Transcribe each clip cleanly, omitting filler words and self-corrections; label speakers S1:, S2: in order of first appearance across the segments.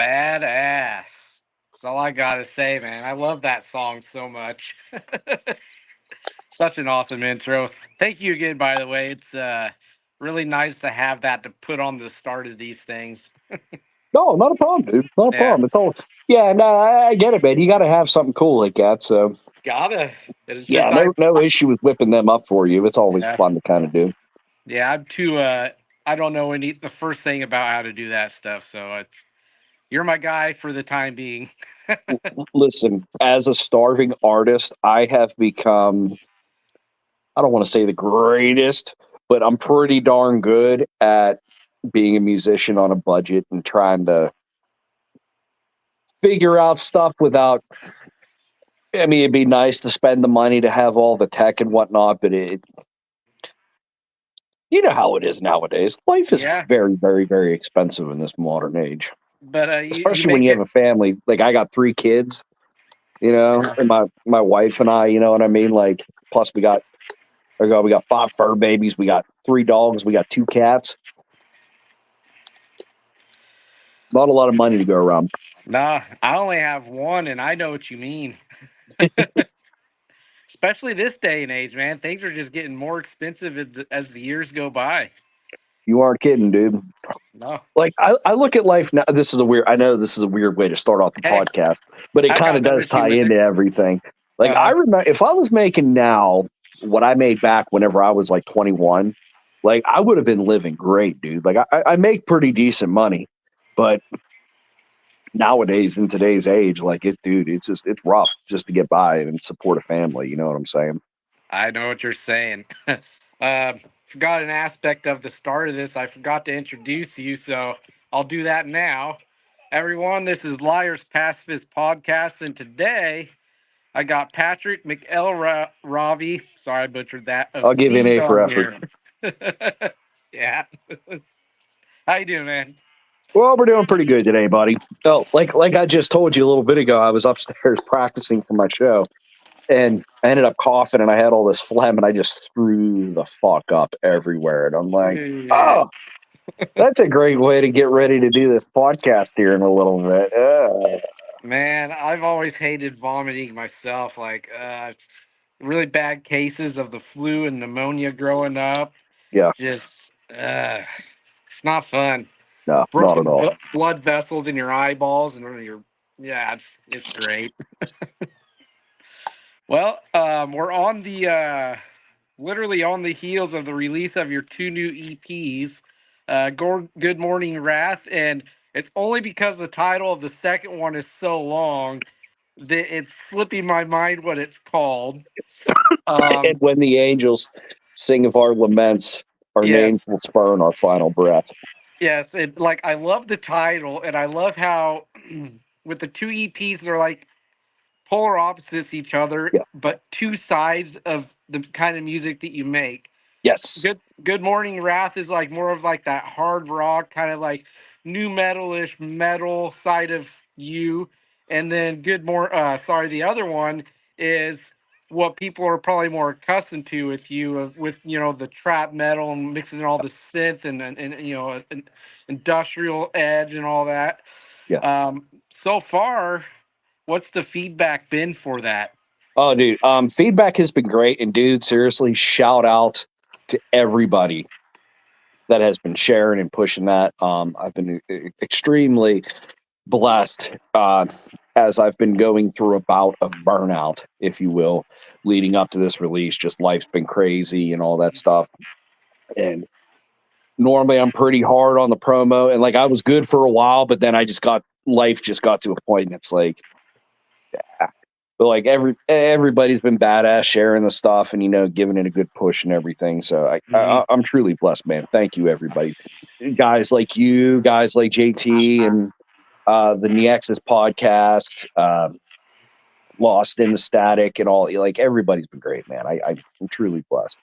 S1: Badass. That's all I gotta say, man. I love that song so much. Such an awesome intro. Thank you again, by the way. It's really nice to have that to put on the start of these things.
S2: No, not a problem, dude. Not a
S1: Yeah,
S2: problem. It's all. Yeah, no, I get it, man. You got to have something cool like that. So
S1: gotta. It's
S2: yeah,
S1: just I.
S2: no issue with whipping them up for you. It's always
S1: Yeah,
S2: fun to kind of do.
S1: yeah. I'm too. I don't know any the first thing about how to do that stuff. So it's you're my guy for the time being.
S2: Listen, as a starving artist, I have become, I don't want to say the greatest, but I'm pretty darn good at being a musician on a budget and trying to figure out stuff without. I mean, it'd be nice to spend the money to have all the tech and whatnot, but you know how it is nowadays. Life is
S1: Yeah,
S2: very, very, very expensive in this modern age,
S1: but you
S2: especially when
S1: make
S2: you have
S1: it.
S2: a family. Like I got 3 kids,
S1: Yeah.
S2: and my wife and I, you know what I mean. Like plus we got 5 fur babies, we got 3 dogs, we got 2 cats. Not a lot of money to go around.
S1: Nah, I only have one, and I know what you mean. Especially this day and age, man. Things are just getting more expensive as the years go by.
S2: You aren't kidding, dude.
S1: No.
S2: Like I look at life now. This is a weird. I know this is a weird way to start off the
S1: Hey,
S2: podcast, but it
S1: I
S2: kind
S1: got
S2: of
S1: no
S2: does
S1: issue
S2: tie
S1: with it.
S2: into everything. Like I
S1: Uh-huh.
S2: remember if I was making now what I made back whenever I was like 21, like I would have been living great, dude. Like I make pretty decent money, but nowadays in today's age, like dude, it's rough just to get by and support a family. You know what I'm saying?
S1: I know what you're saying. Forgot an aspect of the start of this. I forgot to introduce you, so I'll do that now. Everyone, this is Liars Pacifist Podcast, and today I got Patrick McElravi. Sorry, I butchered that. Of
S2: I'll give you an
S1: Seethe
S2: A for
S1: on
S2: effort.
S1: here. Yeah. How you doing, man?
S2: Well, we're doing pretty good today, buddy. So, like I just told you a little bit ago, I was upstairs practicing for my show, and I ended up coughing, and I had all this phlegm, and I just threw the fuck up everywhere, and I'm like,
S1: Yeah.
S2: oh, that's a great way to get ready to do this podcast here in a little bit.
S1: Man, I've always hated vomiting myself. Like, really bad cases of the flu and pneumonia growing up.
S2: Yeah,
S1: Just, it's not fun.
S2: no, not at all.
S1: Blood vessels in your eyeballs and your, yeah, it's great. Well, we're on the, literally on the heels of the release of your two new EPs, Good Morning Wrath, and it's only because the title of the second one is so long that it's slipping my mind what it's called.
S2: And
S1: Um,
S2: when the angels sing of our laments, our
S1: yes,
S2: names will spurn our final breath.
S1: yes, it like I love the title, and I love how with the two EPs they're like polar opposites each other,
S2: Yeah.
S1: but two sides of the kind of music that you make.
S2: Yes.
S1: Good Morning Wrath is like more of like that hard rock kind of like new metalish metal side of you, and then sorry, the other one is what people are probably more accustomed to with you, with the trap metal and mixing all the synth and an industrial edge and all that.
S2: Yeah.
S1: So far, what's the feedback been for that?
S2: Oh, dude. Feedback has been great, and dude, seriously, shout out to everybody that has been sharing and pushing that. I've been extremely blessed as I've been going through a bout of burnout, if you will, leading up to this release. Just life's been crazy and all that stuff. And normally I'm pretty hard on the promo, and like I was good for a while, but then I just got life just got to a point, and it's like, but like everybody's been badass sharing the stuff and giving it a good push and everything. So
S1: Mhm.
S2: I'm truly blessed, man. Thank you, everybody. Guys like you, guys like JT and the Nexus podcast, Lost in the Static, and all. Like everybody's been great, man. I'm truly blessed.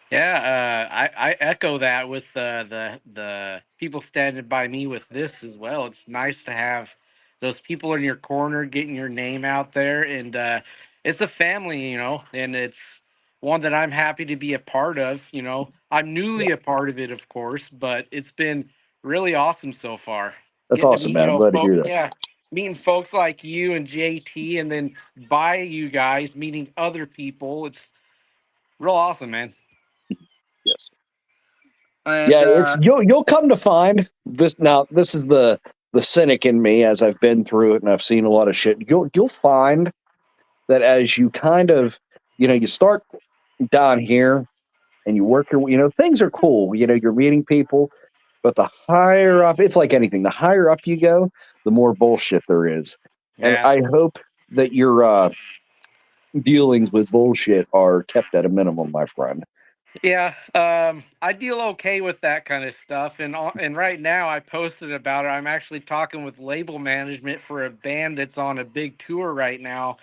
S1: Yeah, I echo that with the people standing by me with this as well. It's nice to have those people in your corner getting your name out there, and it's a family, and it's one that I'm happy to be a part of. I'm
S2: Yeah.
S1: newly a part of it, of course, but it's been really awesome so far.
S2: That's
S1: getting to
S2: awesome,
S1: meet
S2: man. I'm glad to
S1: folk,
S2: hear that.
S1: yeah, meeting folks like you and JT, and then by you guys meeting other people. It's real awesome, man.
S2: Yes.
S1: And
S2: Yeah, it's you'll come to find this now. This is the cynic in me as I've been through it and I've seen a lot of shit. You'll find that as you kind of you start down here and you work your things are cool. You're meeting people, but the higher up, it's like anything. The higher up you go, the more bullshit there is. And
S1: yeah,
S2: I hope that your dealings with bullshit are kept at a minimum, my friend.
S1: yeah. I deal okay with that kind of stuff, and right now I posted about it. I'm actually talking with label management for a band that's on a big tour right now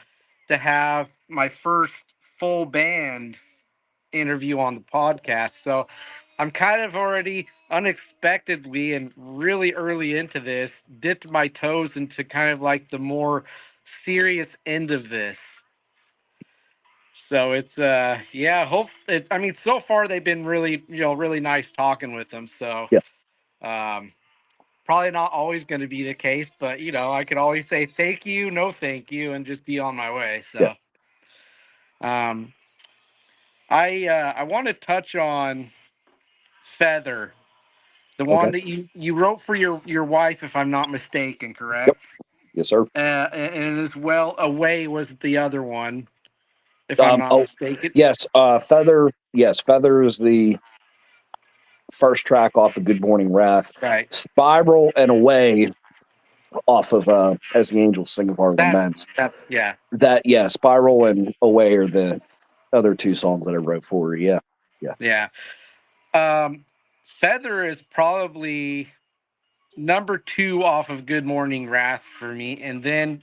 S1: to have my first full band interview on the podcast. So I'm kind of already unexpectedly and really early into this, dipped my toes into kind of like the more serious end of this. So it's yeah, I mean so far they've been really, really nice talking with them. So
S2: Yeah,
S1: um probably not always going to be the case, but I could always say thank you, no thank you, and just be on my way.
S2: yeah.
S1: So um I want to touch on Feather. The
S2: Okay.
S1: one that you wrote for your wife, if I'm not mistaken,
S2: Yep.
S1: correct?
S2: Yes, sir.
S1: And as well, Away was the other one, if I'm not
S2: Oh,
S1: mistaken.
S2: yes. Feather. Yes, Feather is the first track off of Good Morning Wrath.
S1: Right.
S2: Spiral and Away off of As the Angels Sing of Our
S1: That
S2: Laments.
S1: that yeah
S2: That yeah, Spiral and Away are the other two songs that I wrote for her. Yeah, yeah.
S1: yeah. Um, Feather is probably number two off of Good Morning Wrath for me, and then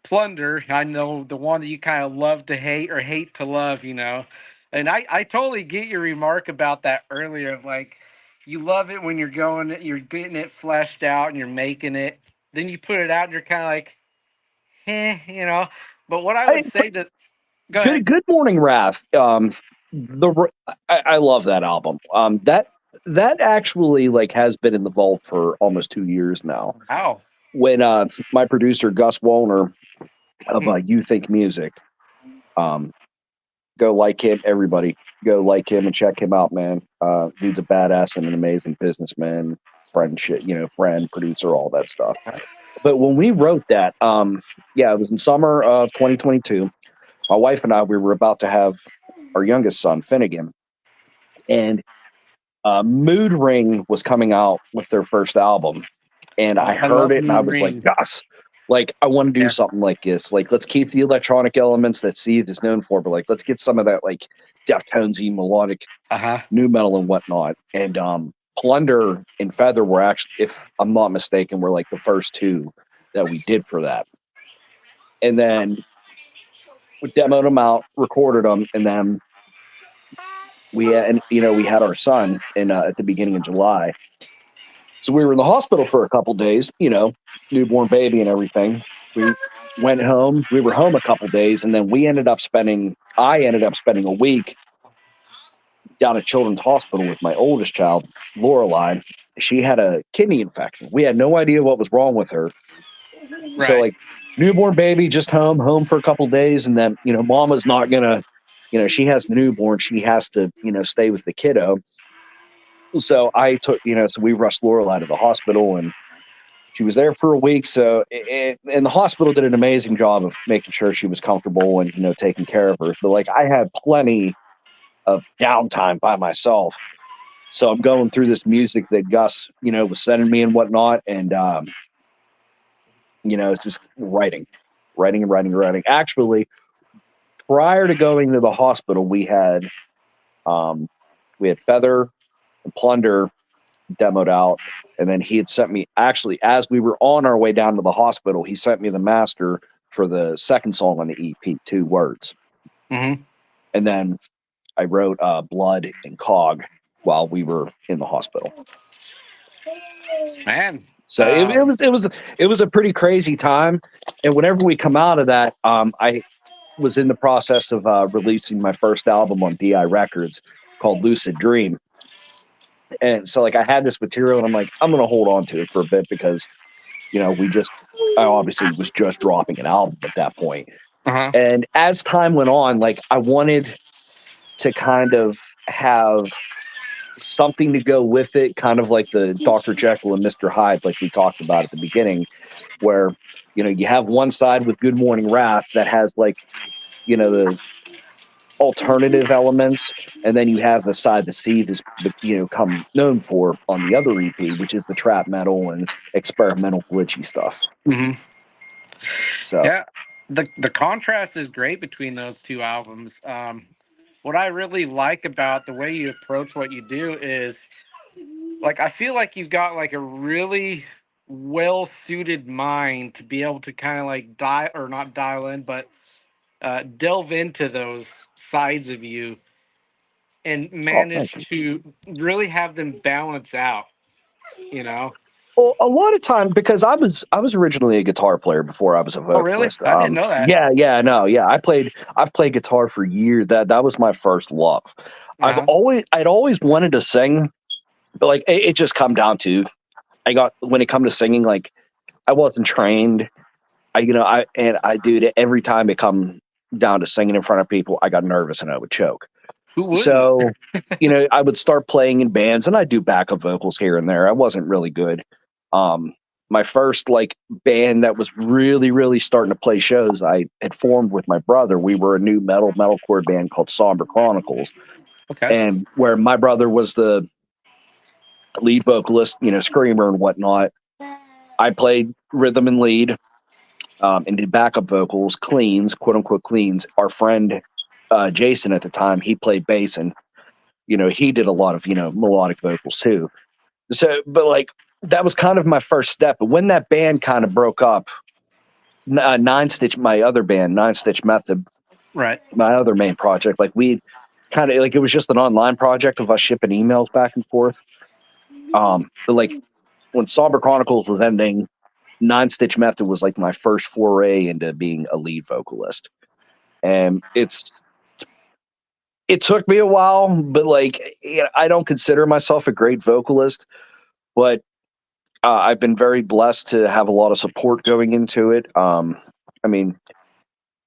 S1: Plunder. I know the one that you kind of love to hate or hate to love, And I totally get your remark about that earlier of like you love it when you're getting it fleshed out and you're making it. Then you put it out and you're kind of like, But what I
S2: I,
S1: would say to go ahead.
S2: Good Morning Wrath. I love that album. That actually like has been in the vault for almost 2 years now.
S1: Wow.
S2: When my producer Gus Wallner of
S1: Hmm.
S2: You Think Music, um, go like him. Everybody go like him and check him out, man. Dude's a badass and an amazing businessman, friendship, friend, producer, all that stuff. But when we wrote that, yeah, it was in summer of 2022. My wife and I, we were about to have our youngest son, Finnegan, and Mood Ring was coming out with their first album. And I
S1: I
S2: heard
S1: love
S2: it and I
S1: Mood
S2: was like,
S1: Ring.
S2: yes, like I want to do
S1: Yeah.
S2: something like this. Like, let's keep the electronic elements that Seethe is known for, but like, let's get some of that like Deftonesy melodic
S1: Uh huh.
S2: new metal and whatnot. And Plunder and Feather were actually, if I'm not mistaken, were like the first two that we did for that. And then we demoed them out, recorded them, and then we had our son in at the beginning of July. So we were in the hospital for a couple days, newborn baby and everything. We went home. We were home a couple days, and then I ended up spending a week down at Children's Hospital with my oldest child, Lorelai. She had a kidney infection. We had no idea what was wrong with her. So
S1: Right.
S2: like newborn baby, just home for a couple days, and then mama's not gonna, she has the newborn. She has to stay with the kiddo. So I took, so we rushed Lorelai to the hospital and she was there for a week. So, and the hospital did an amazing job of making sure she was comfortable and, taking care of her. But like I had plenty of downtime by myself. So I'm going through this music that Gus, was sending me and whatnot. And, it's just writing and writing and writing. Actually, prior to going to the hospital, um, we had Feather and Plunder demoed out. And then he had sent me, actually, as we were on our way down to the hospital, he sent me the master for the second song on the EP, Two Words.
S1: Mm-hmm.
S2: And then I wrote Blood and Cog while we were in the hospital.
S1: Man.
S2: So it was a pretty crazy time. And whenever we come out of that, I was in the process of releasing my first album on DI Records called Lucid Dream. And so like I had this material and I'm like, I'm gonna hold on to it for a bit because We just I obviously was just dropping an album at that point.
S1: Uh-huh.
S2: And as time went on, like I wanted to kind of have something to go with it, kind of like the Dr. Jekyll and Mr. Hyde, like we talked about at the beginning, where you have one side with Good Morning Wrath that has like the alternative elements, and then you have the side that Seethe is come known for on the other EP, which is the trap metal and experimental glitchy stuff.
S1: Hmm.
S2: So
S1: Yeah, the contrast is great between those two albums. What I really like about the way you approach what you do is like I feel like you've got like a really well suited mind to be able to kind of like dial or not dial in, but delve into those sides of you and
S2: oh, thank
S1: manage
S2: you.
S1: to really have them balance out. You know?
S2: Well, a lot of time because I was originally a guitar player before I was a
S1: Oh, really?
S2: vocalist.
S1: I didn't know that.
S2: Yeah, no, yeah. I've played guitar for years. That was my first love.
S1: Uh
S2: I'd always wanted to sing, but like it just come down to I got when it come to singing, like I wasn't trained. I do it every time it come down to singing in front of people, I got nervous and I would choke.
S1: Who wouldn't?
S2: So, I would start playing in bands and I do backup vocals here and there. I wasn't really good. Um, my first like band that was really, really starting to play shows, I had formed with my brother. We were a new metalcore band called Somber Chronicles,
S1: Okay.
S2: and where my brother was the lead vocalist, screamer and whatnot. I played rhythm and lead, and did backup vocals, cleans, quote unquote cleans. Our friend Jason at the time, he played bass, and he did a lot of melodic vocals too. So, but like that was kind of my first step. But when that band kind of broke up, Nine Stitch, my other band, Nine Stitch Method,
S1: Right.
S2: my other main project, like we kind of like it was just an online project of us shipping emails back and forth. But like when Somber Chronicles was ending, Nine Stitch Method was like my first foray into being a lead vocalist, and it took me a while, but like I don't consider myself a great vocalist, but I've been very blessed to have a lot of support going into it. I mean,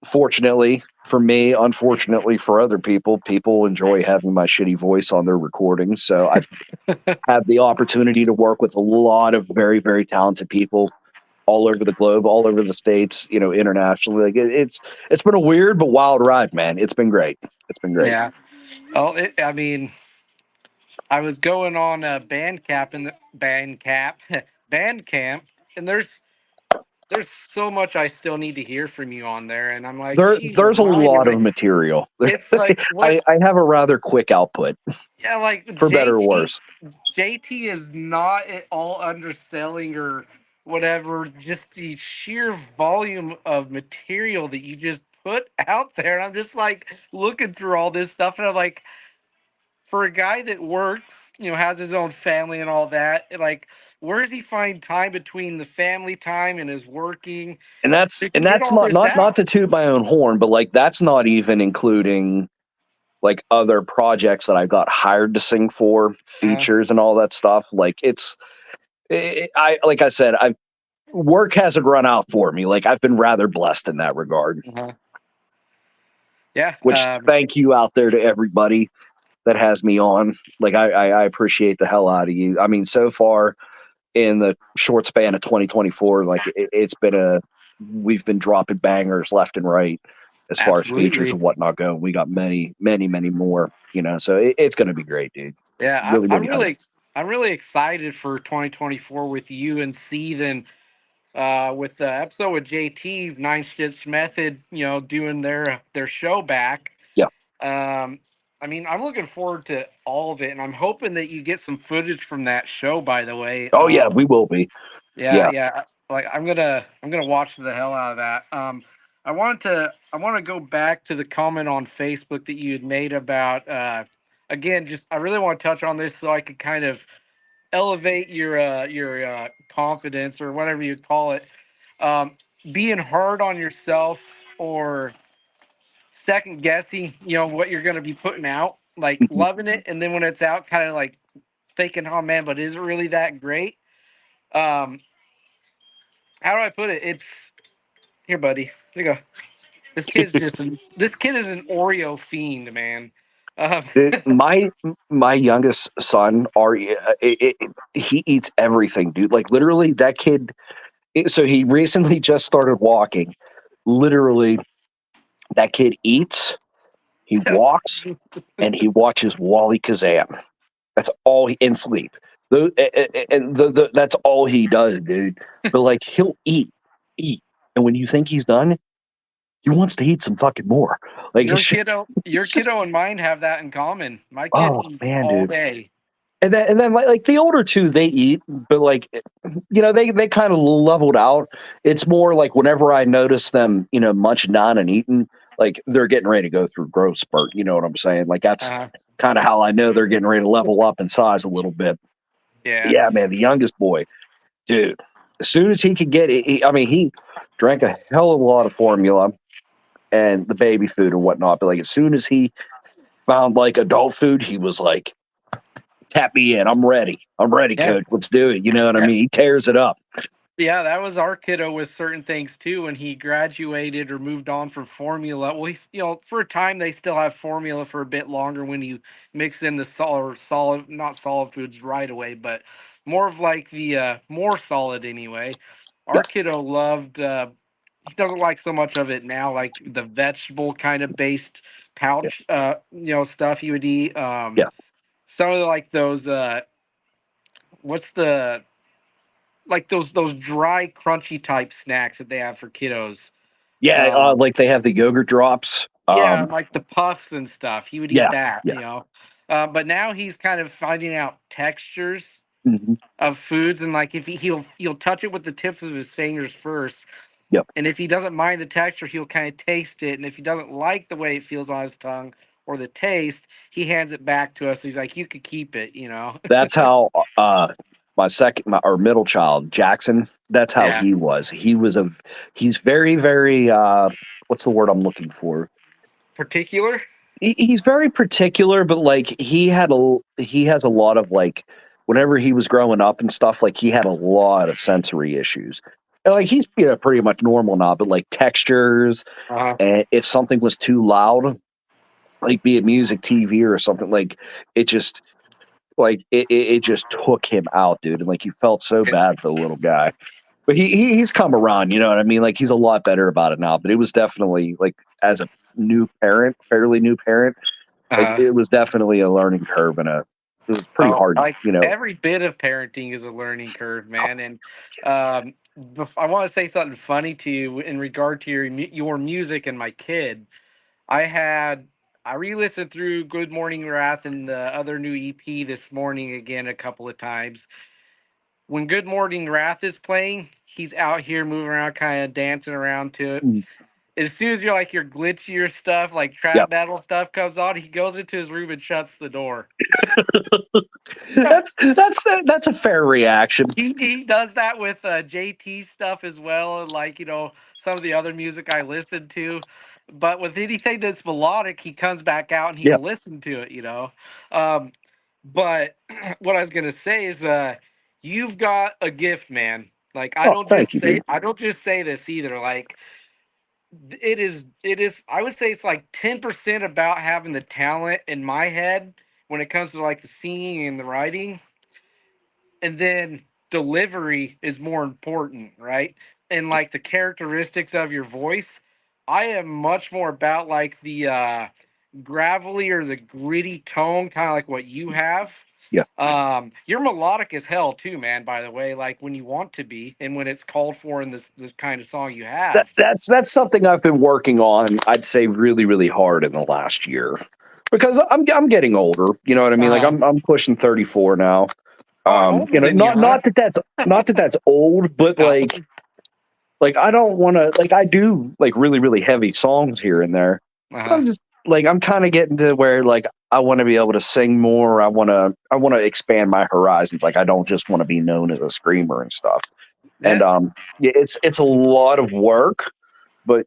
S2: fortunately for me, unfortunately for other people, people enjoy having my shitty voice on their recordings. So I've had the opportunity to work with a lot of very, very talented people all over the globe, all over the states, internationally. Like it's been a weird but wild ride, man. It's been great. It's been great.
S1: Yeah. Oh, I mean, I was going on a Bandcamp, and there's so much I still need to hear from you on there, and I'm like, geez,
S2: There's a
S1: Almighty,
S2: lot
S1: like
S2: of material.
S1: it's like what?
S2: I have a rather quick output,
S1: Yeah, like
S2: for better or worse.
S1: JT is not at all underselling or whatever. Just the sheer volume of material that you just put out there, and I'm just like looking through all this stuff, and I'm like, for a guy that works, has his own family and all that, like, where does he find time between the family time and his working
S2: And that's
S1: to
S2: and
S1: get
S2: that's
S1: all
S2: not
S1: this
S2: not not
S1: out?
S2: to toot my own horn, but like that's not even including like other projects that I got hired to sing for,
S1: Uh,
S2: features and all that stuff. Like I like I said, I work hasn't run out for me. Like I've been rather blessed in that regard.
S1: uh Yeah.
S2: Which thank you out there to everybody that has me on. Like I appreciate the hell out of you. I mean, so far in the short span of 2024, like it's been we've been dropping bangers left and right as far as features
S1: Absolutely.
S2: and whatnot go. We got many, many, many more. So it's going to be great, dude.
S1: Yeah,
S2: Really, really hyped.
S1: I'm really excited for 2024 with you and Seethe and with the episode with JT Nine Stitch Method, doing their show back.
S2: Yeah.
S1: Um, I mean, I'm looking forward to all of it, and I'm hoping that you get some footage from that show. By the way,
S2: Oh yeah, we will be.
S1: yeah,
S2: Yeah.
S1: yeah. Like I'm gonna watch the hell out of that. I want to go back to the comment on Facebook that you had made about again. Just I really want to touch on this so I could kind of elevate your confidence or whatever you call it. Um, Being hard on yourself or second guessing, what you're gonna be putting out, like
S2: Mhm.
S1: loving it, and then when it's out, kind of like thinking, oh man, but is it really that great? Um, how do I put it? It's here, buddy. Here you go. This kid is an Oreo fiend, man. Um,
S2: My youngest son, Ari, he eats everything, dude. Like literally, that kid. So he recently just started walking. Literally, that kid eats, he walks, and he watches Wally Kazan. That's all he and sleep. That's all he does, dude. But like he'll eat, and when you think he's done, he wants to eat some fucking more. Like
S1: your
S2: it's just
S1: kiddo and mine have that in common. My kid
S2: oh
S1: eats
S2: man,
S1: all
S2: dude.
S1: day.
S2: And then like the older two, they eat, but like they kind of leveled out. It's more like whenever I notice them, munching down and eating, like they're getting ready to go through growth spurt. You know what I'm saying? Like that's
S1: Uh,
S2: kind of how I know they're getting ready to level up in size a little bit.
S1: yeah,
S2: Yeah, man, the youngest boy, dude. As soon as he could get it, I mean, he drank a hell of a lot of formula and the baby food and whatnot. But like, as soon as he found like adult food, he was like, "Tap me in. I'm ready. I'm ready,
S1: yeah,
S2: coach. Let's do it." You know what I
S1: yeah.
S2: mean? He tears it up.
S1: Yeah, that was our kiddo with certain things too. When he graduated or moved on from formula, well, he's for a time they still have formula for a bit longer when you mix in the solid, not solid foods right away, but more of like the more solid anyway.
S2: Yeah,
S1: Our kiddo loved. He doesn't like so much of it now, like the vegetable kind of based
S2: yeah,
S1: pouch, stuff he would eat.
S2: yeah,
S1: Some of like those. What's the like those dry, crunchy type snacks that they have for kiddos.
S2: yeah.
S1: Um,
S2: Like they have the yogurt drops.
S1: yeah, like the puffs and stuff. He would eat
S2: Yeah,
S1: that,
S2: yeah,
S1: But now he's kind of finding out textures
S2: hmm
S1: of foods, and like if he'll touch it with the tips of his fingers first,
S2: yep.
S1: and if he doesn't mind the texture, he'll kind of taste it, and if he doesn't like the way it feels on his tongue or the taste, he hands it back to us. He's like, "You could keep it."
S2: That's how my or middle child Jackson. That's how
S1: Yeah.
S2: he was. He's very very. What's the word I'm looking for?
S1: Particular.
S2: He's very particular, but like he has a lot of like whenever he was growing up and stuff, like he had a lot of sensory issues. And like he's pretty much normal now, but like textures
S1: Uh-huh.
S2: and if something was too loud, like be it music, TV or something, like it just it just took him out, dude. And like you felt so bad for the little guy. But he's come around, you know what I mean? Like he's a lot better about it now. But it was definitely like as a new parent, fairly new parent, like
S1: Uh-huh.
S2: it was definitely a learning curve and it was pretty
S1: Oh,
S2: hard,
S1: like
S2: you know.
S1: every bit of parenting is a learning curve, man. And um, I want to say something funny to you in regard to your music and my kid. I had I re-listened through Good Morning Wrath and the other new EP this morning again a couple of times. When Good Morning Wrath is playing, he's out here moving around, kind of dancing around to it.
S2: Mm,
S1: As soon as your glitchier stuff, like
S2: yeah,
S1: trap battle stuff, comes on, he goes into his room and shuts the door.
S2: that's a fair reaction.
S1: He does that with JT stuff as well, and like some of the other music I listen to. But with anything that's melodic, he comes back out and
S2: Yeah.
S1: he'll listen to it. Um, but what I was gonna say is, you've got a gift, man. Like
S2: Oh, thank you, dude.
S1: I don't just say this either. Like it is. I would say it's like 10% about having the talent in my head when it comes to like the singing and the writing, and then delivery is more important, right? And like the characteristics of your voice, I am much more about like the gravelly or the gritty tone, kind of like what you have.
S2: Yeah.
S1: You're melodic as hell too, man. By the way, like when you want to be and when it's called for in this kind of song you have.
S2: That's something I've been working on, I'd say really, really hard in the last year. Because I'm getting older, you know what I mean? Like
S1: Uh,
S2: I'm pushing 34 now.
S1: oh, I'm older than you,
S2: Not
S1: huh?
S2: not that that's old, but
S1: No.
S2: like I don't want to like I do like really really heavy songs here and there. But
S1: Uh-huh.
S2: I'm just like I'm kind of getting to where like I want to be able to sing more. I want to expand my horizons. Like I don't just want to be known as a screamer and stuff. And
S1: Yeah,
S2: yeah, it's a lot of work, but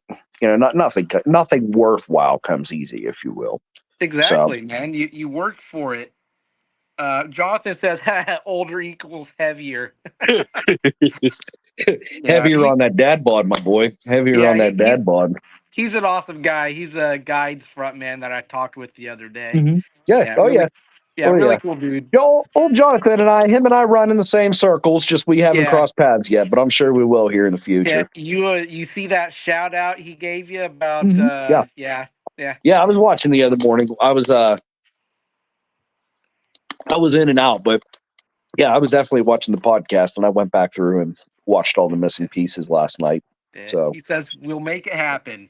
S2: nothing worthwhile comes easy, if you will. So
S1: exactly, man. You work for it. Jonathan says older equals heavier. Yeah,
S2: Heavier on that dad bod, my boy. Heavier
S1: yeah,
S2: on that dad bod.
S1: he's an awesome guy. He's a guides front man that I talked with the other day.
S2: Yeah.
S1: Yeah,
S2: Oh yeah. Oh
S1: really
S2: yeah.
S1: cool dude.
S2: Old Jonathan and him and I run in the same circles. Just we haven't
S1: Yeah,
S2: crossed paths yet, but I'm sure we will here in the
S1: yeah.
S2: future.
S1: You see that shout out he gave you about?
S2: Yeah.
S1: Yeah, yeah,
S2: Yeah. I was watching the other morning. I was in and out, but yeah, I was definitely watching the podcast, and I went back through and watched all the missing pieces last night.
S1: yeah.
S2: So
S1: He says we'll make it happen.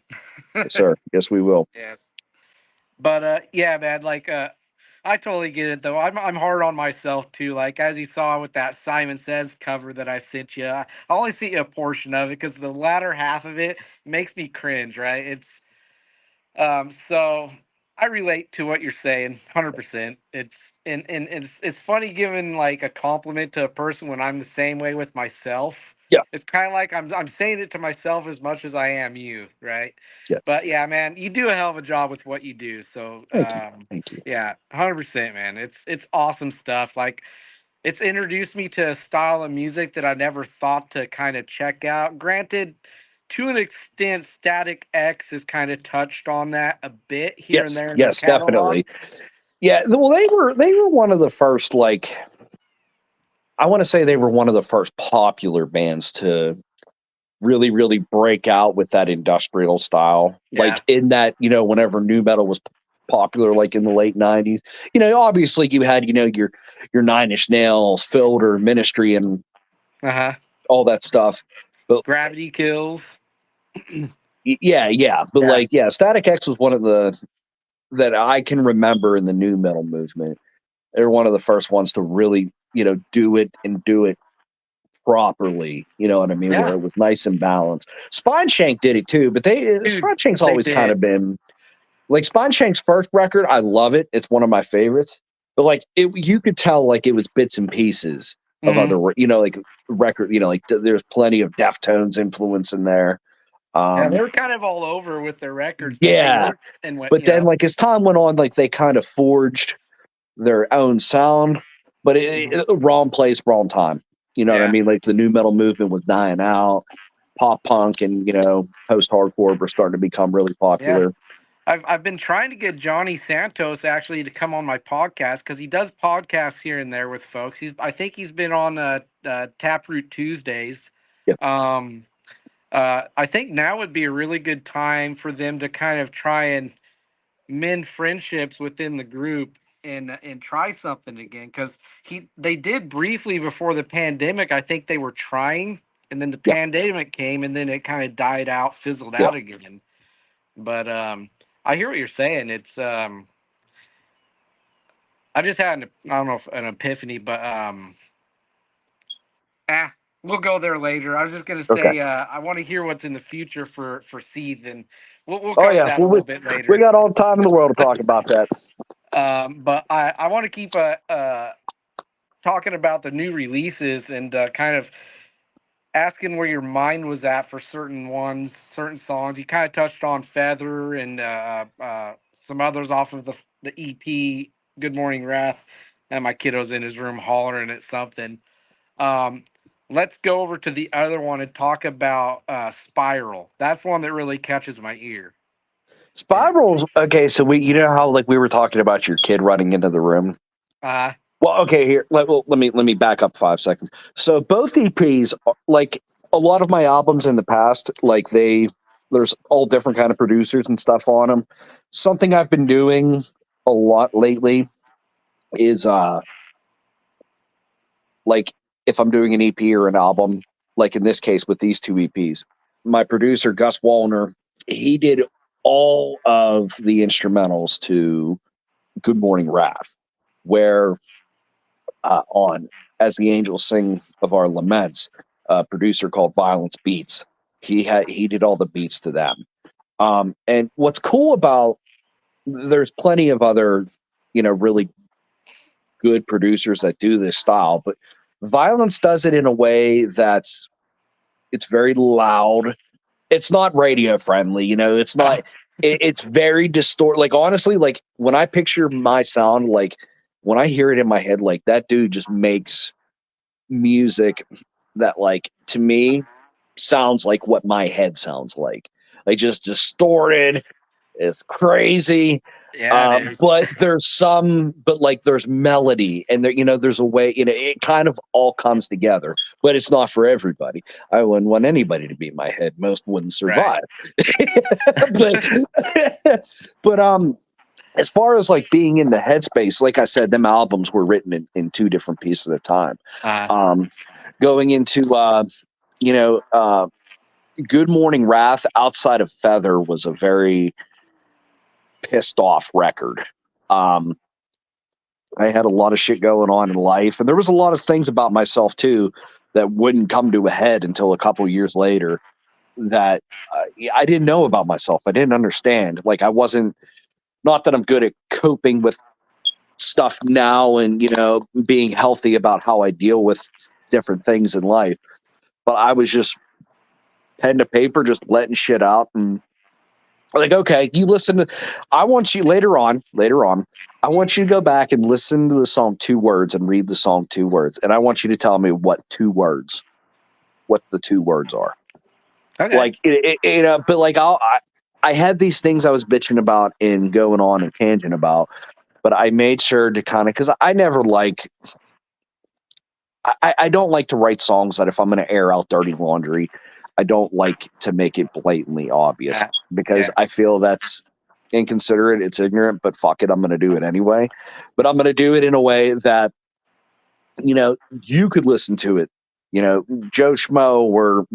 S2: yes, sir. Yes, we will.
S1: Yes, but yeah, man. Like I totally get it though. I'm hard on myself too. Like as you saw with that Simon Says cover that I sent you, I only see a portion of it because the latter half of it makes me cringe. Right? So I relate to what you're saying, 100%. And it's funny giving like a compliment to a person when I'm the same way with myself.
S2: Yeah.
S1: It's kind of like I'm saying it to myself as much as I am you, right?
S2: Yeah.
S1: But yeah, man, you do a hell of a job with what you do. So
S2: Thank you. Thank you.
S1: yeah, 100%, man. It's awesome stuff. Like it's introduced me to a style of music that I never thought to kind of check out. Granted, to an extent, Static X has kind of touched on that a bit here and
S2: Yes.
S1: there in their
S2: Yes.
S1: catalog.
S2: Definitely. Yeah. Well, they were one of the first, like, I want to say they were one of the first popular bands to really, really break out with that industrial style.
S1: Yeah.
S2: Like in that, whenever new metal was popular, like in the late '90s, obviously you had, your Nine Inch Nails, Filter, Ministry, and
S1: Uh huh.
S2: all that stuff. But
S1: Gravity Kills.
S2: yeah, yeah. But
S1: Yeah.
S2: like, yeah, Static X was one of the that I can remember in the new metal movement. They're one of the first ones to really, do it and do it properly. You know what I mean? Where
S1: Yeah.
S2: it was nice and balanced. Spine Shank did it too, but
S1: Dude,
S2: Spine Shank's
S1: they
S2: always kind
S1: did.
S2: of been like Spine Shank's first record. I love it. It's one of my favorites. But like you could tell like it was bits and pieces of
S1: Hmm.
S2: other, like record. Like there's plenty of Deftones influence in there.
S1: Yeah, they
S2: Um,
S1: were kind of all over with their records, but they
S2: yeah,
S1: worked and went,
S2: but then like as time went on, like they kind of forged their own sound, but
S1: Mhm.
S2: wrong place, wrong time. You know what I
S1: Yeah.
S2: mean? Like the new metal movement was dying out. Pop punk and post hardcore were starting to become really
S1: Yeah.
S2: popular.
S1: I've been trying to get Johnny Santos actually to come on my podcast because he does podcasts here and there with folks. I think he's been on Taproot Tuesdays.
S2: Yeah,
S1: Um, I think now would be a really good time for them to kind of try and mend friendships within the group and try something again because they did briefly before the pandemic. I think they were trying, and then the
S2: yeah,
S1: pandemic came, and then it kind of died out, fizzled
S2: yeah.
S1: out again. But I hear what you're saying. It's I just had I don't know if an epiphany, but ah, we'll go there later. I was just gonna
S2: Okay.
S1: say I want to hear what's in the future for Seethe, and we'll
S2: Oh
S1: cover
S2: yeah.
S1: that a
S2: Well,
S1: little bit
S2: we
S1: later.
S2: got all the time in the world to talk about that.
S1: But I want to keep talking about the new releases and kind of asking where your mind was at for certain ones, certain songs. You kind of touched on Feather and some others off of the EP, Good Morning Wrath. And my kiddo's in his room hollering at something. Um, let's go over to the other one and talk about Spiral. That's one that really catches my ear. And
S2: Spirals. Okay, so how like we were talking about your kid running into the room.
S1: uh,
S2: Well, okay, here let me back up 5 seconds. So both EPs, like a lot of my albums in the past, like there's all different kind of producers and stuff on them. Something I've been doing a lot lately is like if I'm doing an EP or an album, like in this case with these two EPs, my producer Gus Wallner, he did all of the instrumentals to Good Morning Wrath, where on As the Angels Sing of Our Laments, a producer called Violence Beats. He did all the beats to them. And what's cool about there's plenty of other, really good producers that do this style, but Violence does it in a way it's very loud. It's not radio friendly, it's not it's very distort. Like honestly, like when I picture my sound, like when I hear it in my head, like that dude just makes music that, like, to me sounds like what my head sounds like just distorted. It's crazy.
S1: Yeah, it is.
S2: But there's melody, and there's a way, it kind of all comes together, but it's not for everybody. I wouldn't want anybody to be in my head. Most wouldn't
S1: Right.
S2: survive. but but as far as like being in the headspace, like I said, them albums were written in two different pieces at a time.
S1: Uh,
S2: Um, Going into you know, Good Morning Wrath, outside of Feather, was a very pissed off record. Um, I had a lot of shit going on in life, and there was a lot of things about myself too that wouldn't come to a head until a couple years later. That I didn't know about myself. I didn't understand. Like I wasn't. Not that I'm good at coping with stuff now, and being healthy about how I deal with different things in life. But I was just pen to paper, just letting shit out, and like, okay, you listen to. I want you later on. I want you to go back and listen to the song two words and read the song two words, and I want you to tell me what the two words are.
S1: okay.
S2: Like, but like I had these things I was bitching about and going on and tangent about, but I made sure to kind of, because I never like I don't like to write songs that if I'm going to air out dirty laundry, I don't like to make it blatantly obvious, because
S1: Yeah.
S2: I feel that's inconsiderate. It's ignorant, but fuck it, I'm going to do it anyway. But I'm going to do it in a way that you could listen to it. Joe Schmo or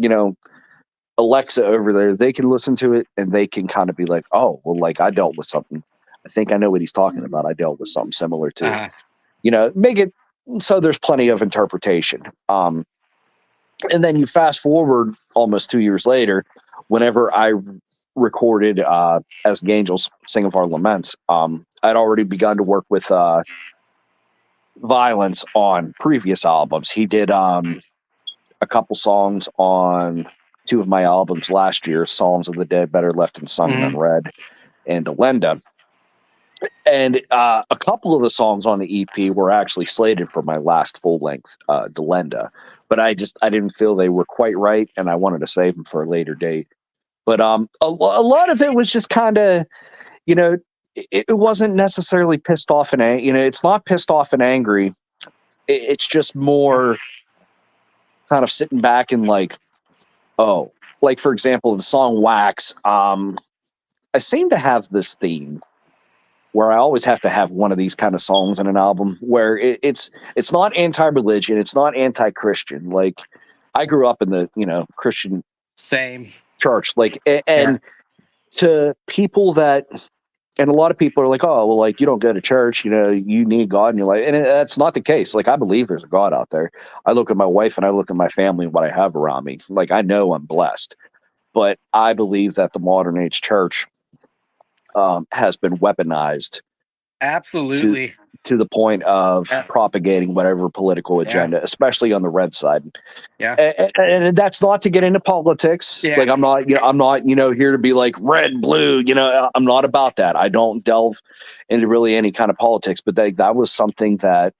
S2: Alexa over there, they can listen to it and they can kind of be like, oh, well, like I dealt with something. I think I know what he's talking about. I dealt with something similar too.
S1: Uh,
S2: Make it so there's plenty of interpretation. And then you fast forward almost 2 years later, whenever I recorded As the Angels Sing of Our Laments, I'd already begun to work with Violence on previous albums. He did a couple songs on two of my albums last year, Psalms of the Dead, Better Left and Sun and
S1: mhm.
S2: Unread, and Delenda. And a couple of the songs on the EP were actually slated for my last full length, Delenda, but I didn't feel they were quite right, and I wanted to save them for a later date. But a lot of it was just kind of, you know, it wasn't necessarily pissed off and it's not pissed off and angry. It's just more kind of sitting back and like, oh, like for example, the song Wax. I seem to have this theme where I always have to have one of these kind of songs in an album where it's not anti-religion, it's not anti-Christian. Like I grew up in the Christian
S1: Same.
S2: church, like
S1: Yeah.
S2: and to people that, and a lot of people are like, oh, well, like you don't go to church, you need God in your life, and that's not the case. Like I believe there's a God out there. I look at my wife and I look at my family and what I have around me. Like I know I'm blessed, but I believe that the modern age church has been weaponized to
S1: Absolutely.
S2: the point of
S1: Yeah.
S2: propagating whatever political
S1: Yeah.
S2: agenda, especially on the red side.
S1: Yeah.
S2: And that's not to get into politics.
S1: Yeah.
S2: Like I'm not here to be like red, blue. I'm not about that. I don't delve into really any kind of politics. But that was something that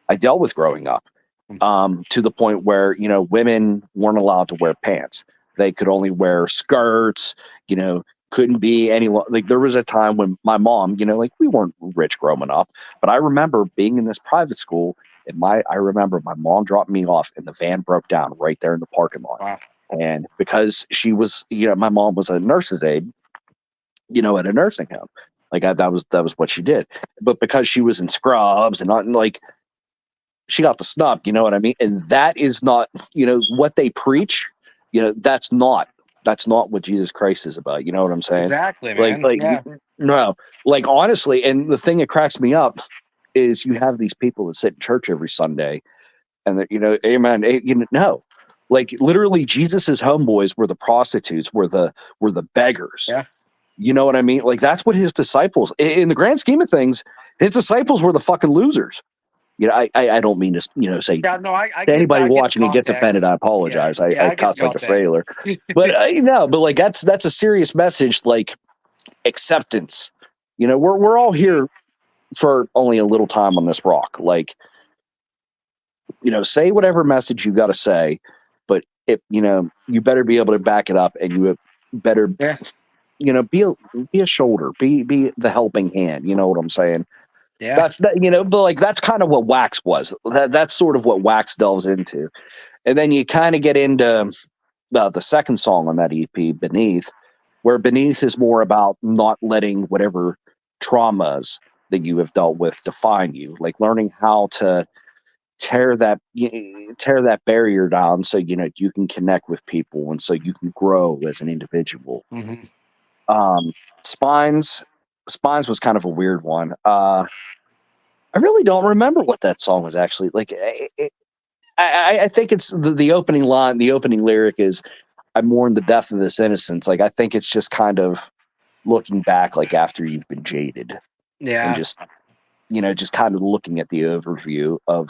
S2: I dealt with growing up. To the point where women weren't allowed to wear pants. They could only wear skirts. Couldn't be any like there was a time when my mom, like we weren't rich growing up, but I remember being in this private school and I remember my mom dropped me off and the van broke down right there in the parking lot.
S1: Wow.
S2: And because she was, my mom was a nurse's aide, at a nursing home. Like that was what she did. But because she was in scrubs and not like she got the snub, you know what I mean? And that is not, what they preach, that's not what Jesus Christ is about. You know what I'm saying?
S1: Exactly,
S2: Like,
S1: man. Yeah.
S2: no, like honestly, and the thing that cracks me up is you have these people that sit in church every Sunday and that, amen, no. Like literally Jesus's homeboys were the prostitutes, were the beggars.
S1: Yeah.
S2: You know what I mean? Like that's what his disciples, in the grand scheme of things, his disciples were the fucking losers. I don't mean to, say
S1: Yeah. No, I
S2: to
S1: get
S2: anybody
S1: I get the
S2: watching and gets
S1: context.
S2: offended, I
S1: Yeah.
S2: apologize.
S1: Yeah.
S2: I
S1: I get
S2: cuss
S1: the
S2: like a
S1: context.
S2: sailor, but but like that's a serious message. Like acceptance. We're all here. for only a little time on this rock. Like, say whatever message you got to say, but you better be able to back it up, and you better,
S1: Yeah.
S2: be a shoulder, be the helping hand. You know what I'm saying?
S1: Yeah.
S2: That's that, but like that's kind of what Wax was. That's sort of what Wax delves into, and then you kind of get into the second song on that EP, Beneath, where Beneath is more about not letting whatever traumas that you have dealt with define you, like learning how to tear that barrier down so you can connect with people and so you can grow as an individual.
S1: Hmm.
S2: um spines Spines was kind of a weird one. I really don't remember what that song was actually like. I think it's the opening line, the opening lyric is, I mourn the death of this innocence. Like, I think it's just kind of looking back, like after you've been jaded, and
S1: Yeah.
S2: just kind of looking at the overview of,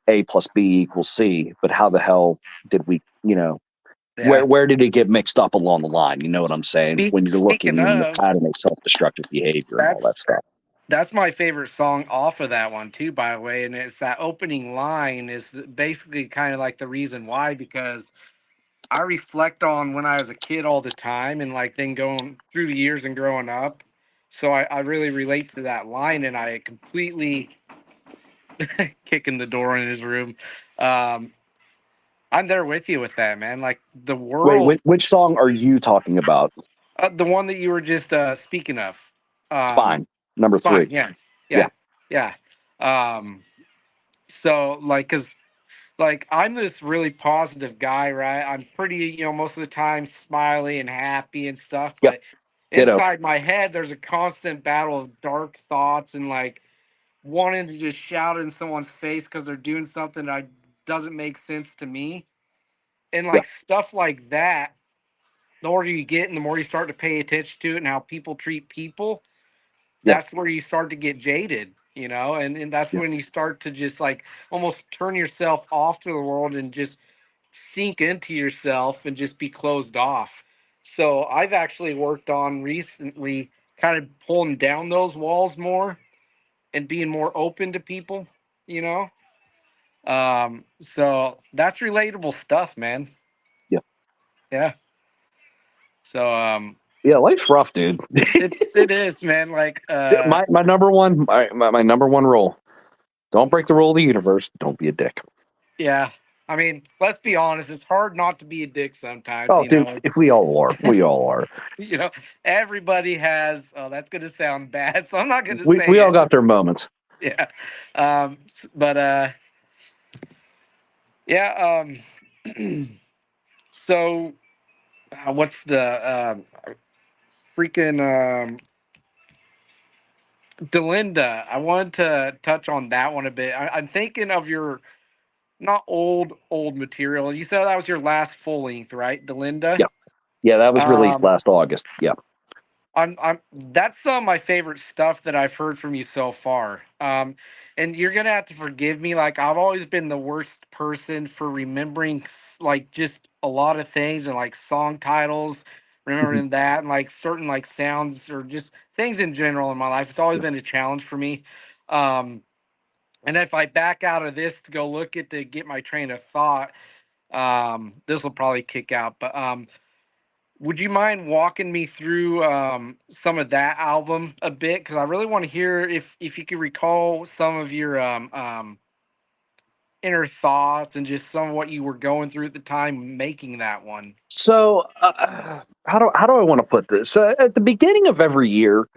S2: A plus B equals C, but how the hell did we,
S1: Yeah.
S2: where did it get mixed up along the line? You know what I'm saying? When you're
S1: Speaking
S2: looking in the
S1: of,
S2: pattern of self-destructive behavior and all
S1: that's
S2: that stuff.
S1: that's my favorite song off of that one too, by the way. And it's that opening line is basically kind of like the reason why, because I reflect on when I was a kid all the time, and like then going through the years and growing up. So I really relate to that line, and I completely kicking the door in his room. Um, I'm there with you with that, man. Like the
S2: Wait,
S1: world,
S2: which song are you talking about?
S1: the one that you were just speaking of, um,
S2: Spine, number
S1: spine.
S2: three.
S1: Yeah,
S2: Yeah,
S1: yeah, yeah. Um, so like, cause like I'm this really positive guy, right? I'm pretty, most of the time smiley and happy and stuff,
S2: yep,
S1: but
S2: ditto.
S1: inside my head, there's a constant battle of dark thoughts and like wanting to just shout in someone's face because they're doing something that doesn't make sense to me. And
S2: Yeah,
S1: like stuff like that, the older you get and the more you start to pay attention to it and how people treat people,
S2: yeah,
S1: that's where you start to get jaded, and that's
S2: yeah,
S1: when you start to just like almost turn yourself off to the world and just sink into yourself and just be closed off. So I've actually worked on recently kind of pulling down those walls more and being more open to people, you know? So that's relatable stuff, man.
S2: yeah.
S1: Yeah. So
S2: Yeah, life's rough, dude.
S1: it is, man. Like
S2: Yeah, my number one my number one rule: don't break the rule of the universe. Don't be a dick.
S1: yeah. I mean, let's be honest, it's hard not to be a dick sometimes,
S2: Oh, dude, if we all are, we all are.
S1: you know, everybody has, oh, that's going to sound bad, so I'm not going to
S2: We
S1: say
S2: all
S1: it.
S2: got their moments.
S1: Yeah. But yeah, so what's the freaking Delinda? I wanted to touch on that one a bit. I'm thinking of your not old material. You said that was your last full length, right, Delinda?
S2: Yeah, yeah, that was released
S1: Um,
S2: last August. Yeah,
S1: I'm that's some of my favorite stuff that I've heard from you so far. And you're gonna have to forgive me. Like I've always been the worst person for remembering like just a lot of things and like song titles,
S2: mhm,
S1: remembering that and like certain like sounds or just things in general in my life. It's always
S2: yeah.
S1: been a challenge for me. Um, and if I back out of this to go look at to get my train of thought, this will probably kick out. But would you mind walking me through some of that album a bit? Because I really want to hear if you could recall some of your inner thoughts and just some of what you were going through at the time making that one.
S2: So, how do I want to put this? At the beginning of every year,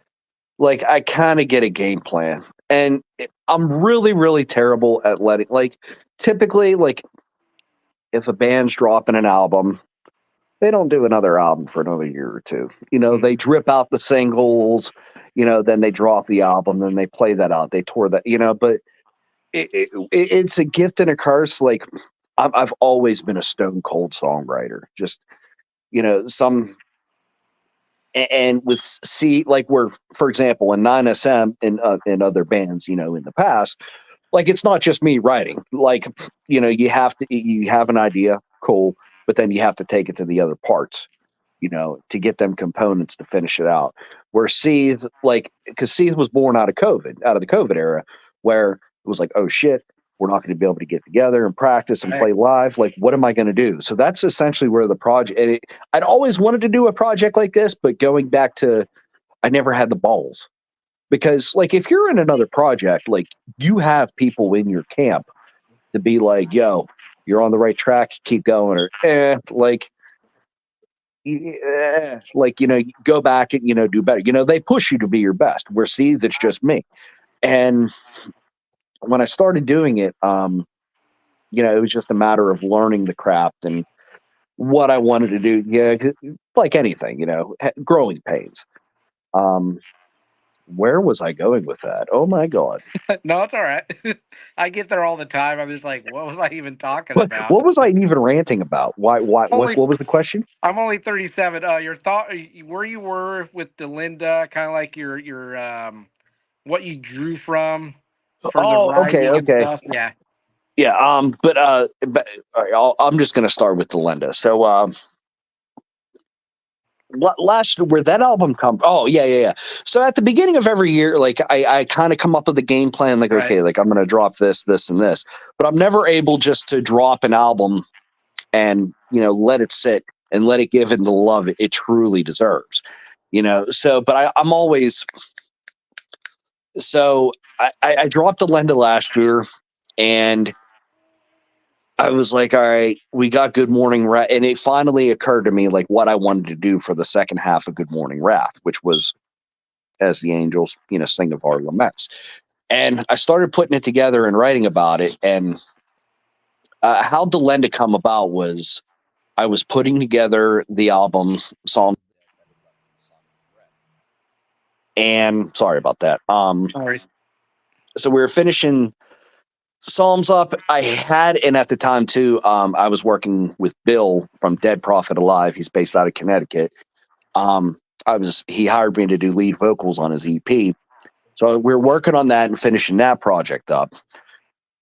S2: like I kind of get a game plan, and I'm really, really terrible at letting. Like, typically, like if a band's dropping an album, they don't do another album for another year or two.
S1: Mm,
S2: They drip out the singles, then they drop the album, then they play that out, they tour that, but it's a gift and a curse. Like, I've always been a stone cold songwriter. Just, some, and with C, like where, for example, in 9SM and in other bands, in the past, like it's not just me writing. Like, you have an idea, cool, but then you have to take it to the other parts. to get them components to finish it out. Where Seethe, like, because Seethe was born out of COVID, out of the COVID era, where it was like, oh shit, we're not going to be able to get together and practice and
S1: Right.
S2: play live. Like, what am I going to do? So that's essentially where the project. I'd always wanted to do a project like this, but going back to, I never had the balls because, like, if you're in another project, like, you have people in your camp to be like, yo, you're on the right track, keep going, or like, like, go back and, do better. They push you to be your best. Where Seethe, it's just me. And when I started doing it, it was just a matter of learning the craft and what I wanted to do. Yeah, like anything, growing pains. Um, where was I going with that? Oh my god.
S1: No, it's all right. I get there all the time. I'm just like, what was I even talking
S2: What
S1: about?
S2: what was I even ranting about? Why
S1: Only
S2: what was the question?
S1: I'm only 37. Your thought, where you were with Delinda, kind of like your what you drew from for the
S2: Oh, okay,
S1: writing and
S2: okay.
S1: stuff. Yeah.
S2: Yeah, but all right, I'm just gonna start with Delinda. So last where that album come, oh yeah. So at the beginning of every year, like I kind of come up with a game plan, like,
S1: Right.
S2: okay, like I'm gonna drop this and this, but I'm never able just to drop an album and let it sit and let it give it the love it truly deserves. So but I'm always, so I dropped Delinda last year, and I was like, all right, we got Good Morning Wrath. And it finally occurred to me, like, what I wanted to do for the second half of Good Morning Wrath, which was As the Angels, Sing of Our Laments. And I started putting it together and writing about it. And how Delenda come about was I was putting together the album Psalm. And sorry about that.
S1: No worries.
S2: So we were finishing Psalms up. I had, and at the time too, I was working with Bill from Dead Prophet Alive. He's based out of Connecticut. Um, he hired me to do lead vocals on his EP. So we are working on that and finishing that project up.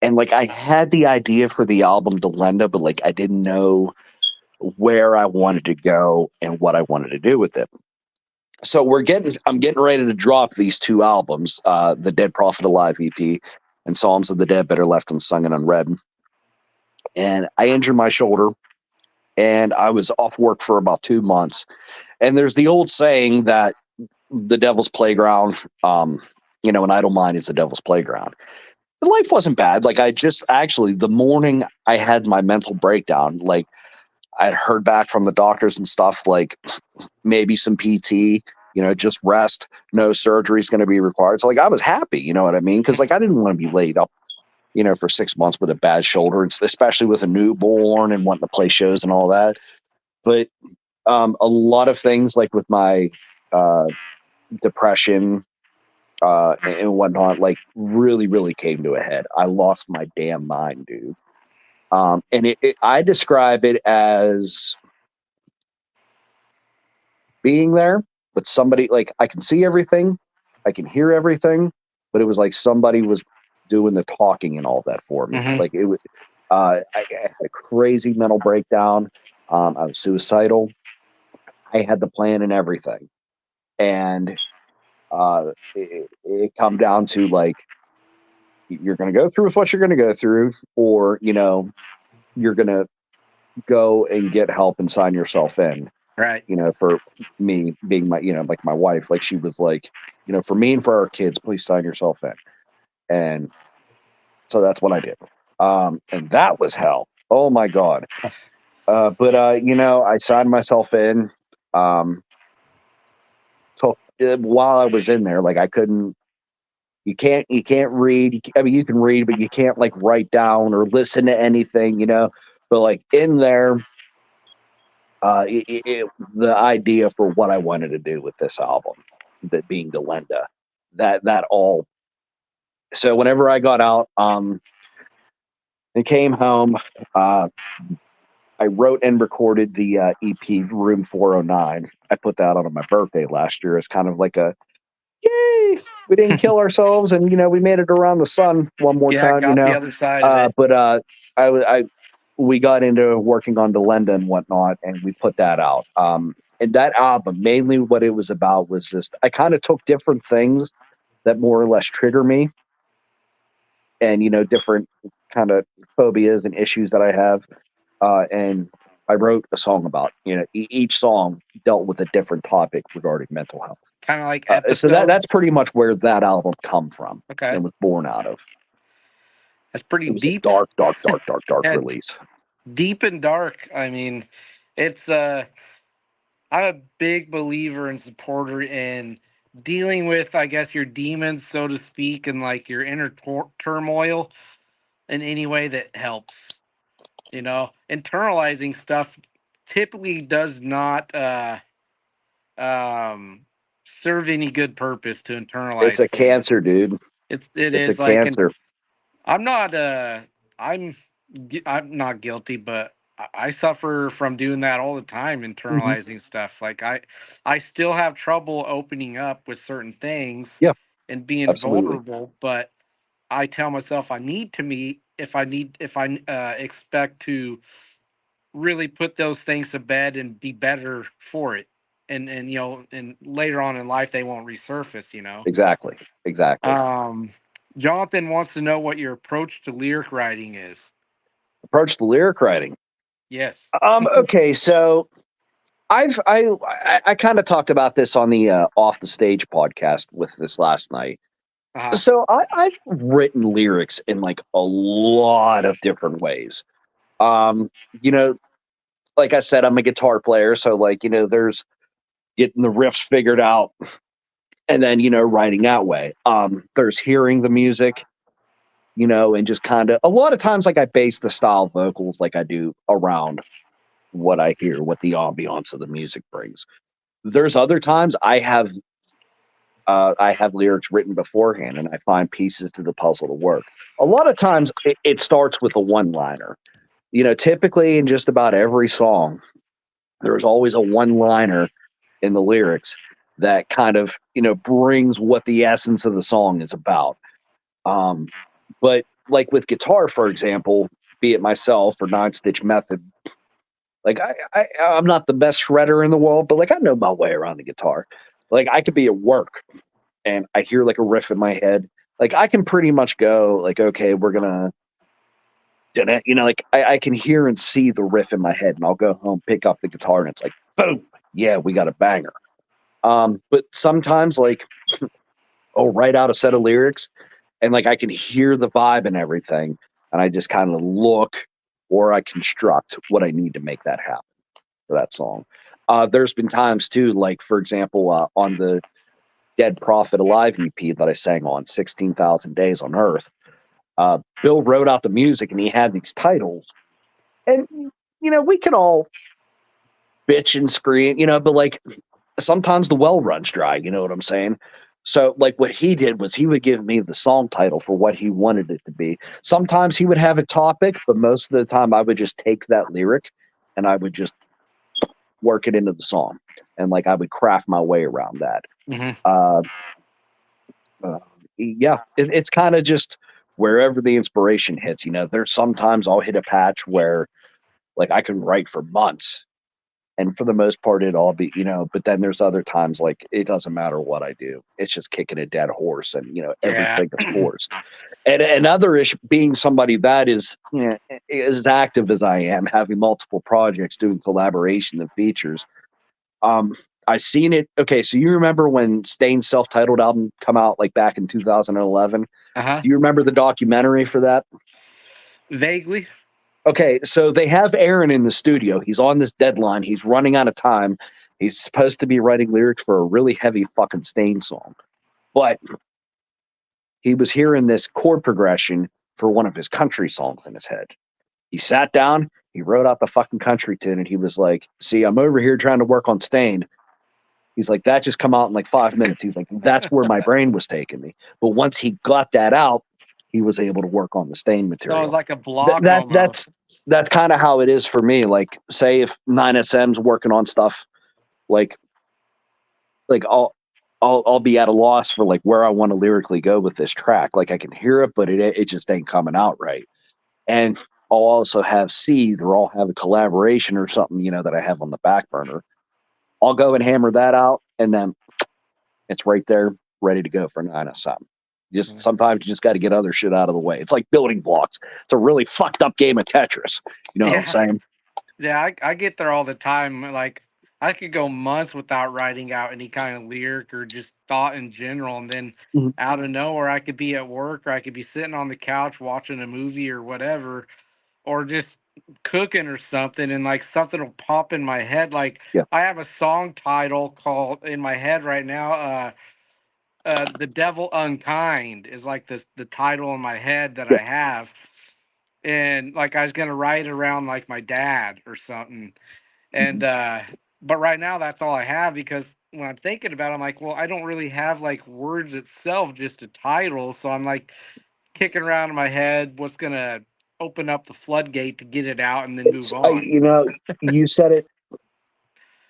S2: And like I had the idea for the album Delenda, but like I didn't know where I wanted to go and what I wanted to do with it. So I'm getting ready to drop these two albums, the Dead Prophet Alive EP and Psalms of the Dead Better Left Unsung and Unread. And I injured my shoulder, and I was off work for about 2 months. And there's the old saying that the devil's playground, an idle mind is the devil's playground. But life wasn't bad. Like, I just actually, the morning I had my mental breakdown, like, I'd heard back from the doctors and stuff, like maybe some PT, just rest, no surgery is going to be required. So like I was happy, you know what I mean? Because like I didn't want to be laid up, for 6 months with a bad shoulder, especially with a newborn and wanting to play shows and all that. But a lot of things, like with my uh, depression and whatnot, like really, really came to a head. I lost my damn mind, dude. And I describe it as being there, but somebody, like, I can see everything, I can hear everything, but it was like somebody was doing the talking and all that for me.
S1: Hmm.
S2: Like it was, I had a crazy mental breakdown. I was suicidal. I had the plan and everything, and it come down to like you're going to go through with what you're going to go through, or you're going to go and get help and sign yourself in.
S1: Right.
S2: For me being my, like my wife, like she was like, for me and for our kids, please sign yourself in. And so that's what I did. And that was hell. Oh my God. But I signed myself in. Um, so while I was in there, like I couldn't, you can't read. I mean, you can read, but you can't like write down or listen to anything, but like in there, the idea for what I wanted to do with this album, that being Delenda, that all. So whenever I got out, and came home, uh, I wrote and recorded the EP Room 409. I put that on my birthday last year as kind of like a yay, we didn't kill ourselves, and we made it around the sun one more
S1: Yeah,
S2: time,
S1: got the other side of it.
S2: But I we got into working on Delenda and whatnot, and we put that out. And that album, mainly what it was about was just I kind of took different things that more or less trigger me, and different kind of phobias and issues that I have, and I wrote a song about. Each song dealt with a different topic regarding mental health.
S1: Kind of like
S2: So that's
S1: episodes.
S2: pretty much where that album come from
S1: Okay,
S2: and was born out of.
S1: that's pretty
S2: It was a
S1: deep.
S2: dark, dark, dark, dark, dark
S1: Yeah,
S2: release.
S1: deep and dark. I mean, it's I'm a big believer and supporter in dealing with, I guess, your demons, so to speak, and like your inner turmoil in any way that helps. Internalizing stuff typically does not um, serve any good purpose to
S2: It's
S1: internalize
S2: a
S1: things.
S2: cancer, dude.
S1: It
S2: It's a
S1: is like, and
S2: cancer.
S1: I'm not I'm I'm not guilty, but I suffer from doing that all the time,
S2: Hmm.
S1: internalizing stuff. Like I still have trouble opening up with certain things
S2: Yeah,
S1: and being
S2: absolutely.
S1: vulnerable, but I tell myself I need to meet if I expect to really put those things to bed and be better for it. And and later on in life they won't resurface.
S2: Exactly. Exactly.
S1: Um Jonathan wants to know what your approach to lyric writing is.
S2: Approach the lyric writing.
S1: Yes.
S2: Okay, so I kind of talked about this on the off the stage podcast with this last night.
S1: Uh-huh.
S2: So I've written lyrics in like a lot of different ways. Um, you know, like I said, I'm a guitar player, so like there's getting the riffs figured out, and then writing that way. There's hearing the music, and just kind of a lot of times like I base the style vocals like I do around what I hear, what the ambiance of the music brings. There's other times I have lyrics written beforehand, and I find pieces to the puzzle to work. A lot of times it starts with a one liner. Typically in just about every song, there's always a one liner in the lyrics that kind of brings what the essence of the song is about. Um, but like with guitar, for example, be it myself or Nine Stitch Method, like I'm not the best shredder in the world, but like I know my way around the guitar. Like I could be at work and I hear like a riff in my head. Like I can pretty much go like, okay, we're gonna, like I can hear and see the riff in my head, and I'll go home, pick up the guitar, and it's like, boom, yeah, we got a banger. But sometimes like I'll write out a set of lyrics, and like I can hear the vibe and everything, and I just kind of look or I construct what I need to make that happen for that song. There's been times too, like for example, on the Dead Prophet Alive EP that I sang on 16,000 Days on Earth. Bill wrote out the music and he had these titles. And, we can all bitch and scream, but like sometimes the well runs dry, you know what I'm saying? So, like, what he did was he would give me the song title for what he wanted it to be. Sometimes he would have a topic, but most of the time I would just take that lyric and I would just work it into the song. And, like, I would craft my way around that.
S1: Hmm.
S2: Uh, Uh, yeah, it's kind of just wherever the inspiration hits. There's sometimes I'll hit a patch where like I can write for months, and for the most part, it all be But then there's other times like it doesn't matter what I do; it's just kicking a dead horse, and
S1: Yeah.
S2: everything is forced. And another issue, being somebody that is as active as I am, having multiple projects, doing collaboration and features. Um, I seen it. Okay, so you remember when Stain's self-titled album come out like back in 2011?
S1: Uh-huh.
S2: Do you remember the documentary for that?
S1: Vaguely.
S2: Okay, so they have Aaron in the studio. He's on this deadline. He's running out of time. He's supposed to be writing lyrics for a really heavy fucking Stain song. But he was hearing this chord progression for one of his country songs in his head. He sat down, he wrote out the fucking country tune, and he was like, see, I'm over here trying to work on Stain. He's like, that just come out in like 5 minutes. He's like, that's where my brain was taking me. But once he got that out, he was able to work on the Stain
S1: So it's
S2: material.
S1: like a
S2: Th-
S1: block
S2: that
S1: almost.
S2: that's that's kind of how it is for me. Like, say if 9SM's working on stuff, like like I'll be at a loss for like where I want to lyrically go with this track. Like I can hear it, but it just ain't coming out right. And I'll also have Seethe, or I'll have a collaboration or something, that I have on the back burner. I'll go and hammer that out, and then it's right there, ready to go for 9 or 7. Just
S1: Mhm.
S2: sometimes you just got to get other shit out of the way. It's like building blocks. It's a really fucked up game of Tetris. You know what I'm
S1: Yeah.
S2: saying?
S1: Yeah, I get there all the time. Like I could go months without writing out any kind of lyric or just thought in general, and then
S2: Mhm.
S1: out of nowhere, I could be at work or I could be sitting on the couch watching a movie or whatever, or just cooking or something, and like something will pop in my head. Like
S2: Yeah,
S1: I have a song title called in my head right now. The Devil Unkind is like the title in my head that
S2: yeah,
S1: I have, and like I was gonna write around like my dad or something,
S2: hmm
S1: and but right now that's all I have because when I'm thinking about it, I'm like, well, I don't really have like words itself, just a title. So I'm like kicking around in my head what's gonna open up the floodgate to get it out and then move
S2: it's
S1: on.
S2: you know, you said it.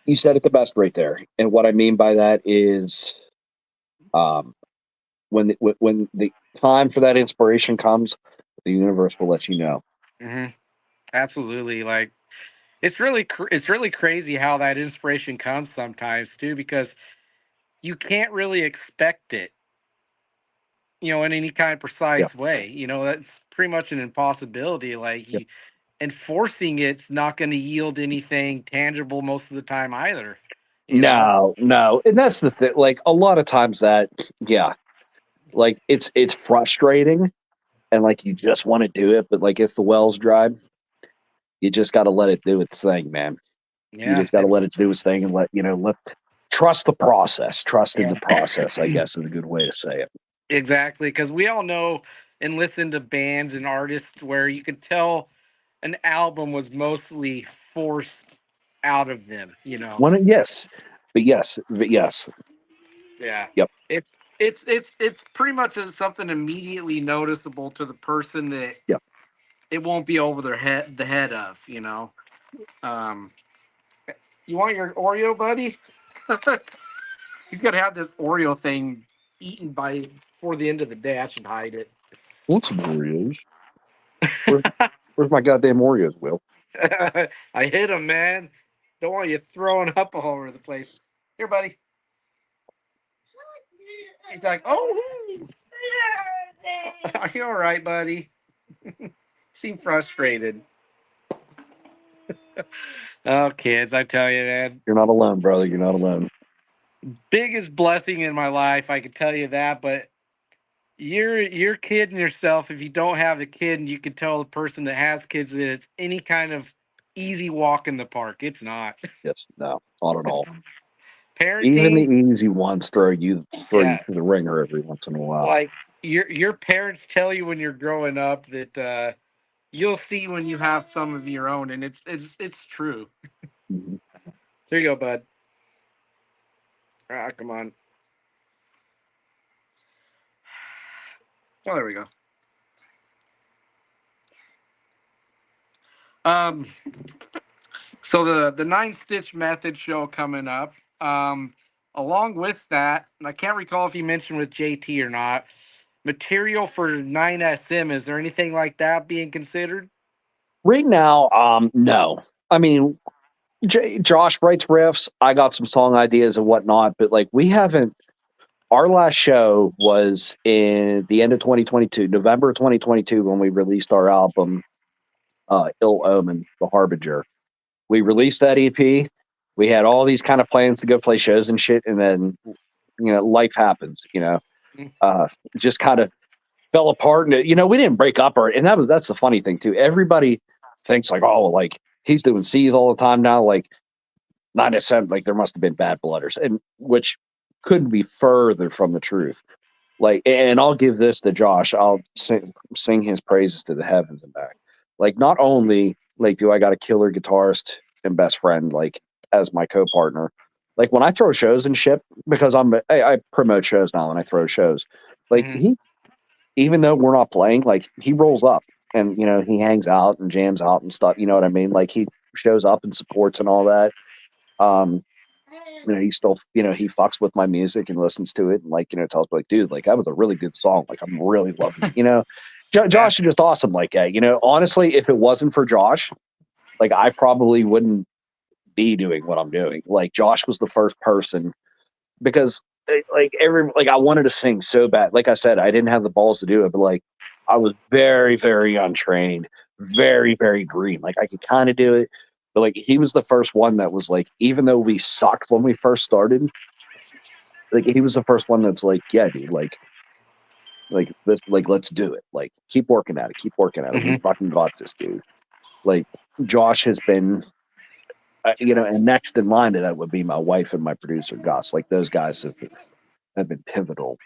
S2: You said it the best right there. And what I mean by that is, um, when the time for that inspiration comes, the universe will let you know.
S1: Hmm. Absolutely. Like it's really crazy how that inspiration comes sometimes too, because you can't really expect it, in any kind of
S2: Yeah,
S1: precise way. That's pretty much an impossibility. Like
S2: yeah.
S1: you enforcing it's not going to yield anything tangible most of the time either, you know.
S2: No, no, and that's the thing. Like a lot of times that, yeah, like it's frustrating, and like you just want to do it, but like if the well's dry, you just got to let it do its thing, man. You
S1: Yeah,
S2: just got to let it do its thing and let trust the process. Trust in
S1: yeah.
S2: the process, I guess, is a good way to say it.
S1: Exactly, because we all know and listen to bands and artists where you could tell an album was mostly forced out of them.
S2: Yes, but yes,
S1: Yeah.
S2: yep,
S1: It's pretty much something immediately noticeable to the person that
S2: yep.
S1: it won't be over the head of. Um you want your Oreo, buddy? He's gonna have this Oreo thing eaten by before the end of the day. I should hide it.
S2: Want some Oreos? Where, where's my goddamn Oreos, Will?
S1: I hit him, man. Don't want you throwing up all over the place. Here, buddy. He's like, oh, are you all right, buddy? Seem frustrated. Oh, kids, I tell you, man,
S2: You're not alone, brother. You're not alone.
S1: biggest blessing in my life. I can tell you that, but you're kidding yourself if you don't have a kid, and you can tell the person that has kids that it's any kind of easy walk in the park. It's not.
S2: Yes, no, not at all. Even the
S1: Parenting,
S2: easy ones throw you
S1: yeah,
S2: through the ringer every once in a while.
S1: like your parents tell you when you're growing up that you'll see when you have some of your own, and it's true.
S2: Mhm.
S1: There you go, bud. Come on. Oh, there we go. Um, so the nine stitch method show coming up. Um, Along with that, and I can't recall if you mentioned with JT or not. Material for 9SM. Is there anything like that being considered?
S2: Right now, no. I mean, Josh writes riffs. I got some song ideas and whatnot, but like we haven't. Our last show was in the end of 2022, November 2022, when we released our album, "Ill Omen," the Harbinger. We released that EP. We had all these kind of plans to go play shows and shit, and then life happens. Just kind of fell apart, and we didn't break up, and that's the funny thing too. Everybody thinks like, oh, like he's doing Seethe all the time now, like not necessarily, like there must have been bad blooders, and which couldn't be further from the truth. Like, and I'll give this to Josh. I'll sing his praises to the heavens and back. Like, not only like do I got a killer guitarist and best friend like as my co-partner, like when I throw shows and shit, because I promote shows now and I throw shows. Like
S1: Mm-hmm.
S2: he, even though we're not playing, like he rolls up and he hangs out and jams out and stuff. You know what I mean? Like he shows up and supports and all that. Um, he still, he fucks with my music and listens to it and like, tells me like, dude, like that was a really good song. Like I'm really loving it.
S1: Yeah.
S2: Josh is just awesome like that. Honestly, if it wasn't for Josh, like I probably wouldn't be doing what I'm doing. Like Josh was the first person because like I wanted to sing so bad. Like I said, I didn't have the balls to do it, but like I was very, very untrained, very, very green. Like I could kind of do it, but like he was the first one that was like, even though we sucked when we first started, like he was the first one that's like, yeah, dude, like this, like let's do it. Like keep working at it, keep working at it. We
S1: Hmm.
S2: fucking got this, dude. Like Josh has been, and next in line to that would be my wife and my producer Gus. Like those guys have been pivotal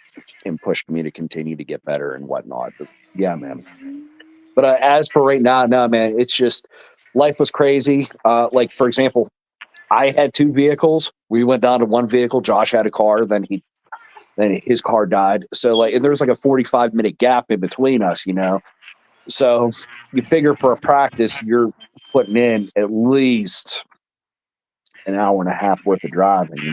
S2: and pushed me to continue to get better and whatnot. But yeah, man. But as for right now, no, man, it's just life was crazy. Like for example, I had two vehicles. We went down to one vehicle. Josh had a car. Then his car died. So like, and there was like a 45-minute gap in between us, So you figure for a practice, you're putting in at least an hour and a half worth of driving,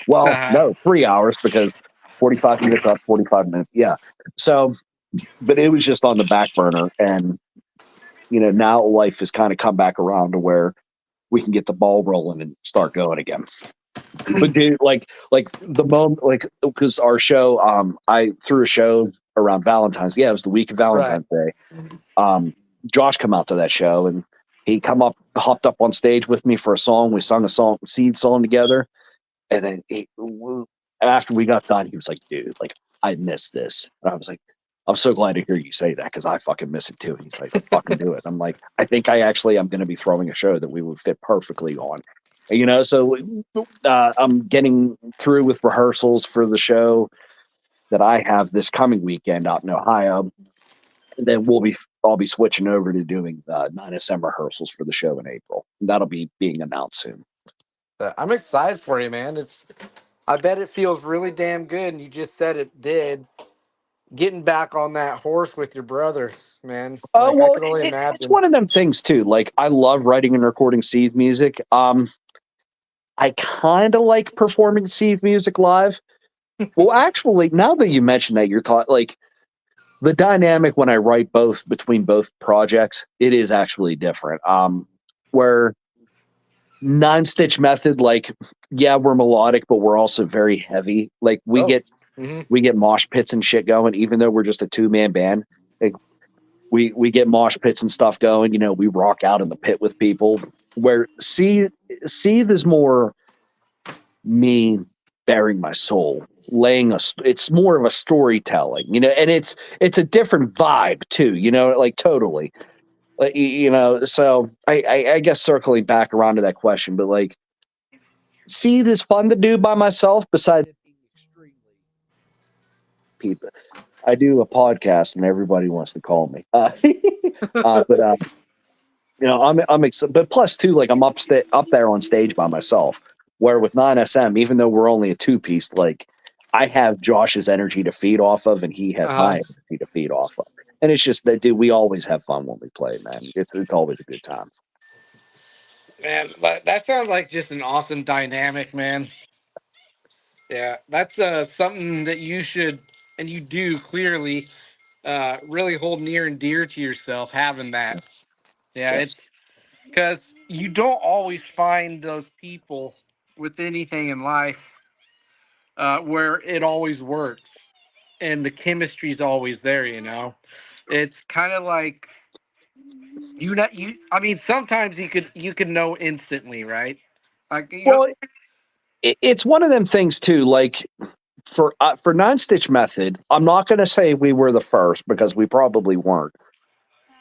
S2: Well,
S1: Uh-huh.
S2: no, 3 hours because 45 minutes up, 45 minutes. Yeah. So, but it was just on the back burner. And, now life has kind of come back around to where we can get the ball rolling and start going again. But dude, like the moment, like, because our show, I threw a show around Valentine's. Yeah, it was the week of
S1: Right.
S2: Valentine's Day. Um, Josh come out to that show and he hopped up on stage with me for a song. We sung a song, Seed song together. And then after we got done, he was like, dude, like, I missed this. And I was like, I'm so glad to hear you say that because I fucking miss it too. And he's like, fucking do it. I'm like, I think I actually am going to be throwing a show that we would fit perfectly on. So I'm getting through with rehearsals for the show that I have this coming weekend out in Ohio. And then I'll be switching over to doing 9SM rehearsals for the show in April. That'll be being announced soon.
S1: I'm excited for you, man. I bet it feels really damn good, and you just said it did. Getting back on that horse with your brother, man. Like I
S2: Well,
S1: could only
S2: it's
S1: imagine.
S2: one of them things too. Like I love writing and recording Seethe music. I kind of like performing Seethe music live. Well, actually, now that you mention that, you're taught like the dynamic when I write both between both projects, it is actually different. Where Nine Stitch Method, like, yeah, we're melodic, but we're also very heavy. Like
S1: Oh. Hmm.
S2: we get mosh pits and shit going, even though we're just a 2-man band. Like we get mosh pits and stuff going. We rock out in the pit with people. Where Seethe is more me bearing my soul, it's more of a storytelling, and it's a different vibe too, like totally. Like so I guess circling back around to that question, but like Seethe is fun to do by myself. Besides it being extremely people, I do a podcast and everybody wants to call me. But I'm excited. But plus too, like I'm up there on stage by myself. Where with 9SM, even though we're only a two piece, like I have Josh's energy to feed off of, and he has my
S1: Uh-huh.
S2: energy to feed off of. And it's just that, dude, we always have fun when we play, man. It's always a good time.
S1: Man, that sounds like just an awesome dynamic, man. Yeah, that's something that you should and you do clearly really hold near and dear to yourself having that. Yeah,
S2: Yes.
S1: it's because you don't always find those people with anything in life where it always works and the chemistry's always there. It's kind of like you not you. I mean, sometimes you could know instantly, right? Like
S2: Well, it's one of them things too. Like for Nine Stitch Method, I'm not going to say we were the first because we probably weren't.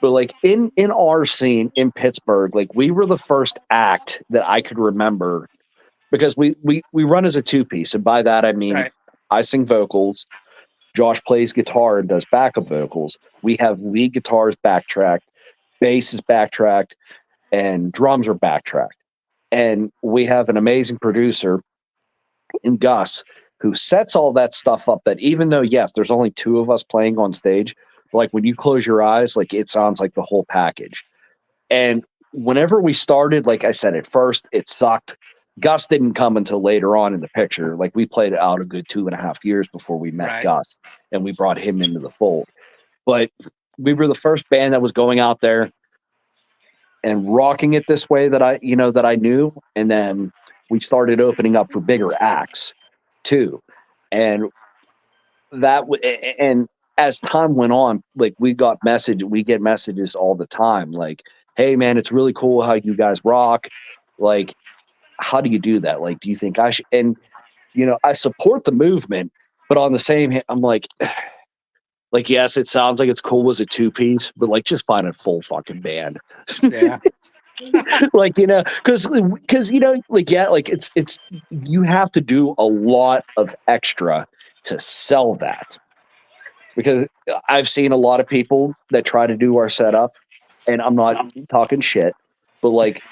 S2: But like in our scene in Pittsburgh, like we were the first act that I could remember because we run as a two piece, and by that I mean
S1: right,
S2: I sing vocals, Josh plays guitar and does backup vocals. We have lead guitars backtracked, bass is backtracked, and drums are backtracked. And we have an amazing producer in Gus who sets all that stuff up that even though yes, there's only two of us playing on stage, like when you close your eyes, like it sounds like the whole package. And whenever we started, like I said, at first it sucked. Gus didn't come until later on in the picture. Like we played out a good 2.5 years before we met
S1: right.
S2: Gus and we brought him into the fold. But we were the first band that was going out there and rocking it this way that I knew, and then we started opening up for bigger acts too, and and as time went on, like we get messages all the time, like, "Hey man, it's really cool how you guys rock. Like, how do you do that? Like, do you think I should?" And I support the movement, but on the same hand, I'm like, yes, it sounds like it's cool as a two piece, but like, just find a full fucking band.
S1: Yeah.
S2: Like, because like, yeah, like it's you have to do a lot of extra to sell that, because I've seen a lot of people that try to do our setup, and I'm not talking shit, but like,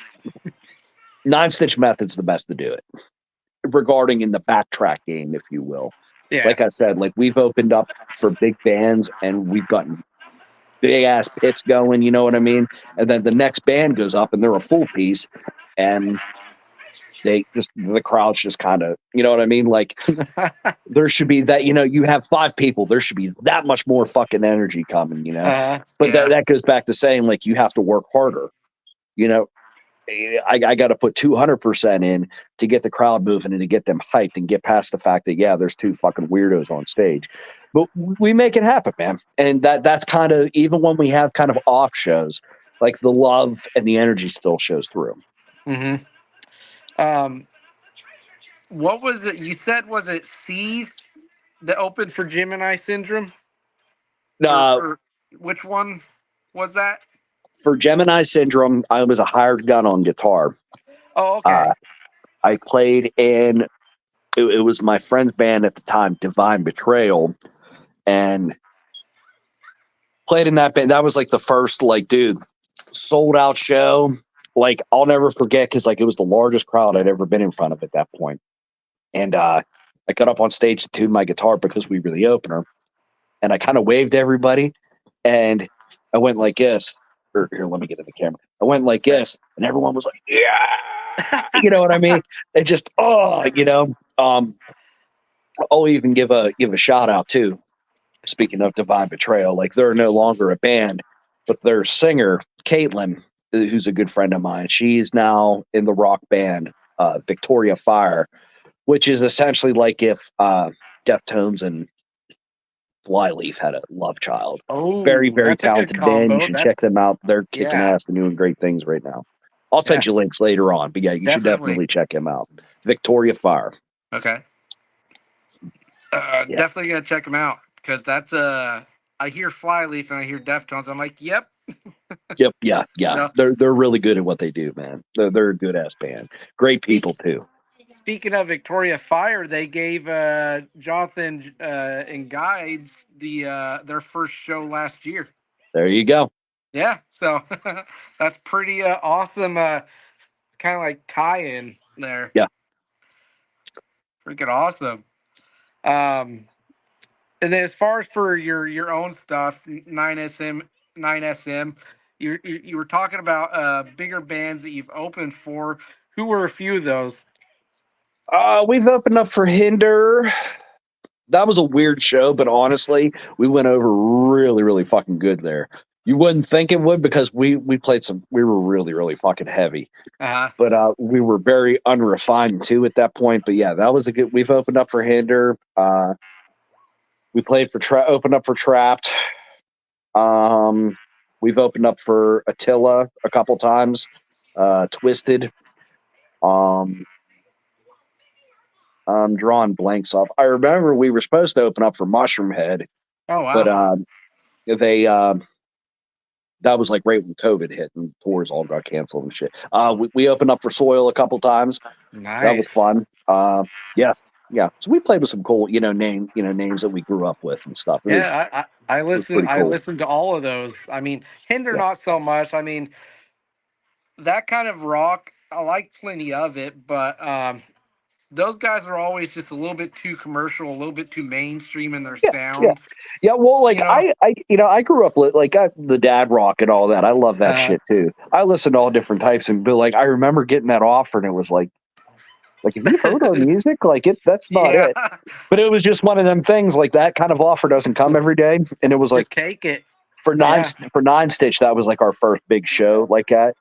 S2: Nine Stitch Method's the best to do it regarding in the backtrack game, if you will.
S1: Yeah.
S2: Like I said, like, we've opened up for big bands and we've gotten big ass pits going, you know what I mean? And then the next band goes up and they're a full piece, and the crowd's just kind of, you know what I mean? Like, there should be that, you have five people, there should be that much more fucking energy coming, but that,
S1: Yeah.
S2: that goes back to saying, like, you have to work harder, you know. I got to put 200% in to get the crowd moving and to get them hyped and get past the fact that, yeah, there's two fucking weirdos on stage, but we make it happen, man. And that's kind of, even when we have kind of off shows, like, the love and the energy still shows through.
S1: Mm-hmm. Um, what was it you said? Was it Seethe that opened for Gemini Syndrome,
S2: Uh,
S1: or which one was that?
S2: for Gemini Syndrome, I was a hired gun on guitar.
S1: Oh,
S2: Uh,
S1: okay.
S2: I played in, it was my friend's band at the time, Divine Betrayal, and played in that band. That was like the first, like, dude, sold out show. Like, I'll never forget, because like, it was the largest crowd I'd ever been in front of at that point. And I got up on stage to tune my guitar because we were the opener, and I kind of waved to everybody, and I went like this. Or, here, let me get in the camera. I went like this, and everyone was like, "Yeah," you know what I mean? It just, I'll even give a shout out too. Speaking of Divine Betrayal, like, they're no longer a band, but their singer, Caitlin, who's a good friend of mine, she's now in the rock band Victoria Fire, which is essentially like if Deftones and Flyleaf had a love child. Very,
S1: Oh,
S2: very
S1: that's a good
S2: talented band. You
S1: combo.
S2: should
S1: That
S2: check them out. They're kicking
S1: Yeah,
S2: ass and doing great things right now. I'll
S1: yeah,
S2: send you links later on, but yeah, you should
S1: definitely.
S2: definitely check them out. Victoria Fire.
S1: Okay.
S2: Yeah.
S1: Definitely gonna check them out, because that's I hear Flyleaf and I hear Deftones. I'm like, yep.
S2: Yep. Yeah. Yeah.
S1: So
S2: They're really good at what they do, man. They're a good ass band. Great
S1: speak
S2: people too.
S1: speaking of Victoria Fire, they gave Jonathan and Guides their first show last year.
S2: There you go.
S1: Yeah, so that's pretty awesome. Kind of like tie-in there.
S2: Yeah.
S1: Freaking awesome. Um, and then as far as for your own stuff, 9SM, you were talking about bigger bands that you've opened for. Who were a few of those?
S2: We've opened up for Hinder. That was a weird show, but honestly, we went over really, really fucking good there. You wouldn't think it would, because we played some. We were really, really fucking heavy,
S1: Uh,
S2: but we were very unrefined too at that point. But yeah, that was a good. We've opened up for Hinder. We played for opened up for Trapped. Um, we've opened up for Attila a couple times. Twisted. Um, I'm drawing blanks off. I remember we were supposed to open up for Mushroom Head,
S1: oh
S2: but
S1: wow,
S2: they that was like right when COVID hit and tours all got canceled and shit. We opened up for Soil a couple times. That was
S1: nice.
S2: fun. Yeah, yeah. So we played with some cool, names that we grew up with and stuff. It was
S1: Yeah, I
S2: it was
S1: listen.
S2: pretty
S1: I
S2: cool.
S1: listened to all of those. I mean, Hinder
S2: Yeah,
S1: not so much. I mean, that kind of rock, I like plenty of it, but those guys are always just a little bit too commercial, a little bit too mainstream in their
S2: yeah, yeah,
S1: sound.
S2: yeah. Well, like,
S1: You know,
S2: I grew up like, the dad rock and all that. I love that
S1: uh,
S2: shit too. I listened to all different types, and but like, I remember getting that offer, and it was like, have you heard our music? Like, that's not
S1: yeah,
S2: it. But it was just one of them things, like, that kind of offer doesn't come every day. And it was like,
S1: just take it.
S2: for
S1: Yeah,
S2: Nine Stitch, that was like our first big show like that.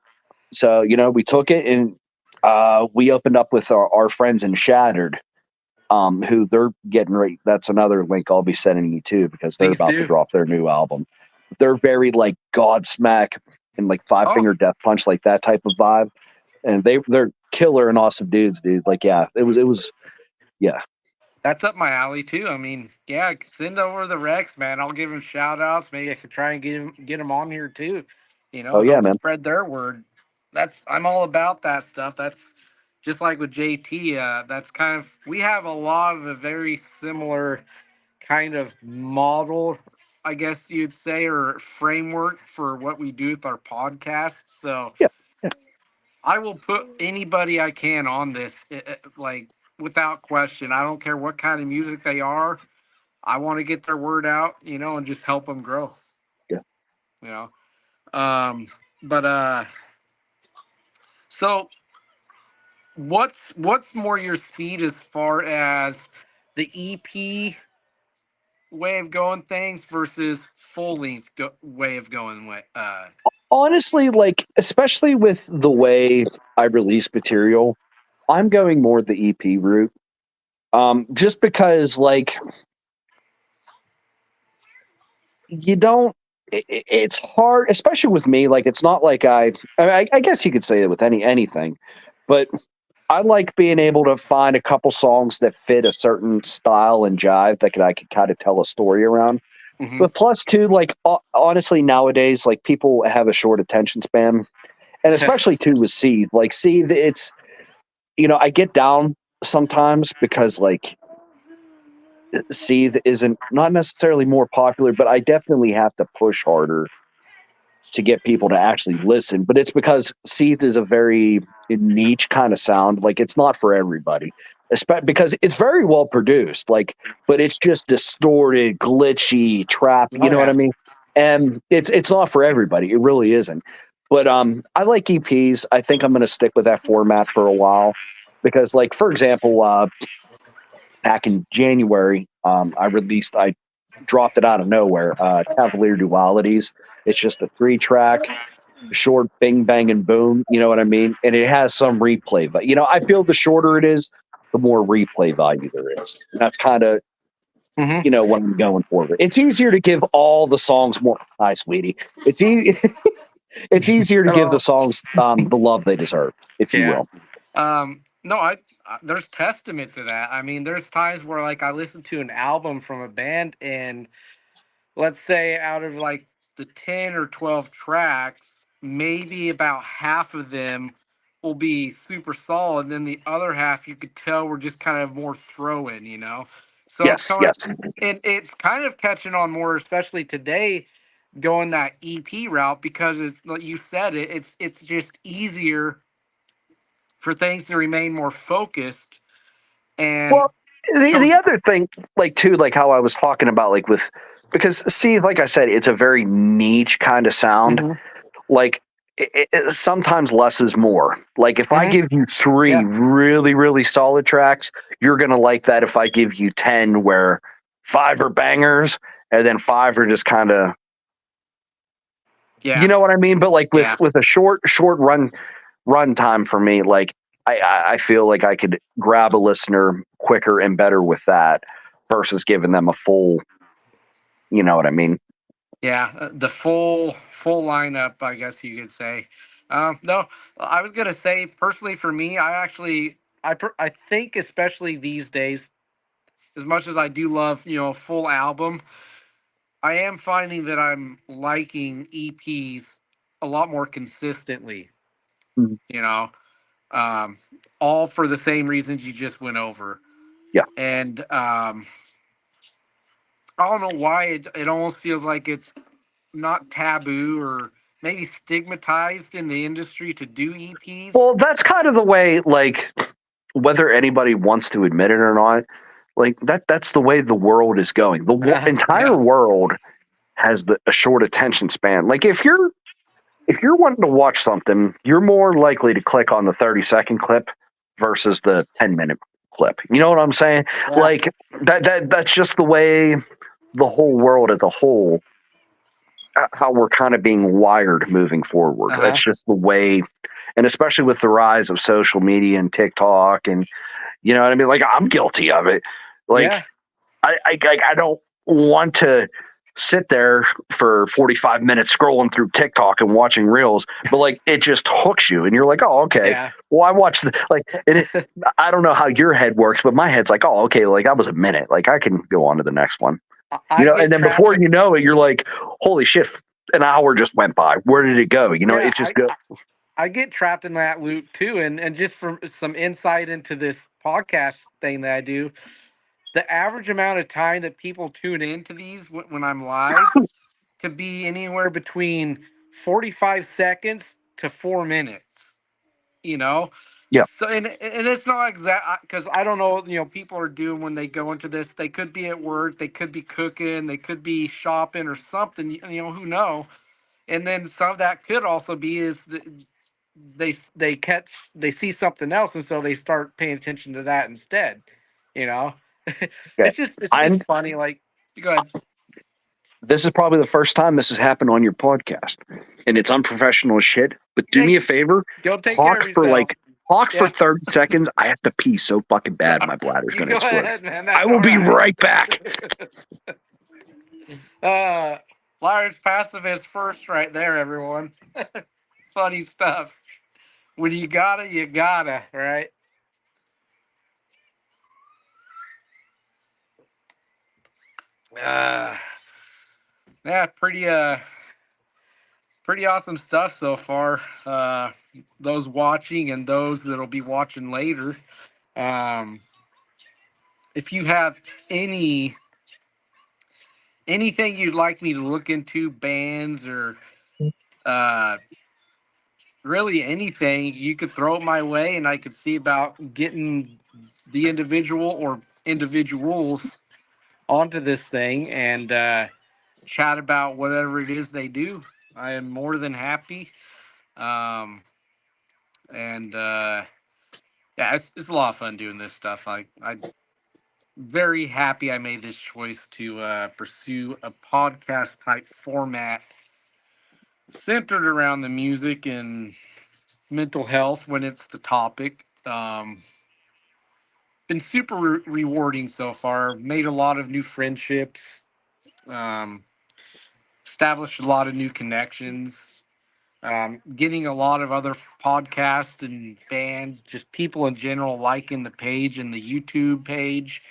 S2: So, we took it and we opened up with our friends in Shattered, who they're getting ready. That's another link I'll be sending you too, because they're
S1: Please
S2: about to
S1: do.
S2: drop their new album. They're very like Godsmack and like Five
S1: Oh,
S2: Finger Death Punch, like that type of vibe. And they're killer and awesome dudes, dude. Like, yeah, it was, yeah.
S1: that's up my alley too. I mean, yeah, send over the Rex, man. I'll give him shout outs. Maybe I could try and get him on here too.
S2: Oh yeah,
S1: Help
S2: man.
S1: spread their word. I'm all about that stuff. That's just like with JT. That's kind of we have a lot of a very similar kind of model, I guess you'd say, or framework for what we do with our podcast. So
S2: Yeah, yeah,
S1: I will put anybody I can on this, like without question. I don't care what kind of music they are. I want to get their word out, and just help them grow.
S2: yeah.
S1: You know, um, but so what's more your speed as far as the EP way of going things versus full length way of going way?
S2: Honestly, like, especially with the way I release material, I'm going more the EP route. Just because, like, you don't. It's hard, especially with me. Like, it's not like I guess you could say it with anything, but I like being able to find a couple songs that fit a certain style and jive that I could kind of tell a story around.
S1: Hmm.
S2: But plus, too, like, honestly, nowadays, like, people have a short attention span, and especially too with Seed. Like, Seed, it's I get down sometimes because, like, Seethe isn't not necessarily more popular, but I definitely have to push harder to get people to actually listen. But it's because Seethe is a very niche kind of sound. Like, it's not for everybody, because it's very well produced. Like, but it's just distorted, glitchy, trap. You
S1: Oh
S2: know what
S1: yeah.
S2: I mean? And it's not for everybody. It really isn't. But I like EPs. I think I'm going to stick with that format for a while because, like, for example, back in January, I dropped it out of nowhere. Cavalier Dualities. It's just a 3 track, short bing bang and boom. You know what I mean? And it has some replay, but I feel the shorter it is, the more replay value there is. And that's kind of
S1: Hmm.
S2: what I'm going for. It's easier to give all the songs more. Hi, sweetie. It's easier to give the
S1: Hello.
S2: songs the love they deserve, if you
S1: Yeah.
S2: will.
S1: No, there's testament to that. I mean, there's times where like I listen to an album from a band, and let's say out of like the 10 or 12 tracks, maybe about half of them will be super solid, and then the other half you could tell were just kind of more throw in. So it's
S2: Yes,
S1: kind of
S2: yes.
S1: it's kind of catching on more, especially today, going that EP route, because it's like you said, it's just easier for things to remain more focused. And
S2: Well, the
S1: so,
S2: other thing, like, too, like how I was talking about, like, with because, see, like I said, it's a very niche kind of sound.
S1: hmm.
S2: Like, sometimes less is more. Like, if I
S1: Hmm.
S2: give you three
S1: Yeah,
S2: really, really solid tracks, you're gonna like that. If I give you 10, where 5 are bangers and then 5 are just kind of, you
S1: yeah,
S2: know what I mean? But, like, with
S1: yeah,
S2: a short run time for me, like, I feel like I could grab a listener quicker and better with that versus giving them a full, you know what I mean?
S1: yeah. The full lineup, I guess you could say. No, I was gonna say personally for me, I think especially these days, as much as I do love a full album, I am finding that I'm liking EPs a lot more consistently.
S2: Mhm.
S1: You know, um, all for the same reasons you just went over.
S2: Yeah.
S1: And I don't know why it almost feels like it's not taboo or maybe stigmatized in the industry to do EPs.
S2: Well, that's kind of the way, like, whether anybody wants to admit it or not, like, that's the way the world is going. The entire
S1: Yeah,
S2: world has a short attention span. Like, if you're wanting to watch something, you're more likely to click on the 30-second clip versus the 10-minute clip. You know what I'm saying?
S1: yeah,
S2: Like, that's just the way the whole world as a whole how we're kind of being wired moving forward.
S1: Uh-huh.
S2: It's just the way, and especially with the rise of social media and TikTok, and you know what I mean. Like I'm guilty of it. Like
S1: Yeah.
S2: I don't want to sit there for 45 minutes scrolling through TikTok and watching reels, but like it just hooks you and you're like, oh, okay.
S1: Yeah.
S2: Well, I watched the like I don't know how your head works, but my head's like, oh, okay, like that was a minute. Like I can go on to the next one.
S1: I
S2: And
S1: get
S2: then
S1: trapped
S2: before
S1: in.
S2: you know it, you're like, holy shit, an hour just went by. Where did it go?
S1: Yeah,
S2: It just go.
S1: I get trapped in that loop too. And just from some insight into this podcast thing that I do, the average amount of time that people tune into these when I'm live could be anywhere between 45 seconds to 4 minutes. You know,
S2: Yeah,
S1: so and it's not exact because I don't know. People are doing when they go into this. They could be at work. They could be cooking. They could be shopping or something. Who know. And then some of that could also be is they see something else and so they start paying attention to that instead. You know,
S2: okay.
S1: it's
S2: I'm
S1: funny. Like, go ahead.
S2: This is probably the first time this has happened on your podcast, and it's unprofessional as shit. But do me
S1: Hey,
S2: a favor,
S1: go take care
S2: talk
S1: of
S2: for
S1: yourself.
S2: like talk for
S1: Yeah,
S2: 30 seconds. I have to pee so fucking bad, my bladder's
S1: you
S2: going to
S1: go
S2: explode.
S1: ahead, man.
S2: I
S1: That's
S2: will
S1: all
S2: be
S1: right.
S2: right back.
S1: uh, Liar's pacifist first, right there, everyone. Funny stuff. When you gotta, right? Uh, yeah, pretty awesome stuff so far. Those watching and those that'll be watching later. Um, if you have anything you'd like me to look into, bands or uh, really anything, you could throw it my way, and I could see about getting the individual or individuals onto this thing and chat about whatever it is they do. I am more than happy. Um, and yeah, it's a lot of fun doing this stuff. I'm very happy I made this choice to pursue a podcast type format centered around the music and mental health when it's the topic. Been super rewarding so far. Made a lot of new friendships. Um, Established a lot of new connections. Getting a lot of other podcasts and bands, just people in general liking the page and the YouTube page.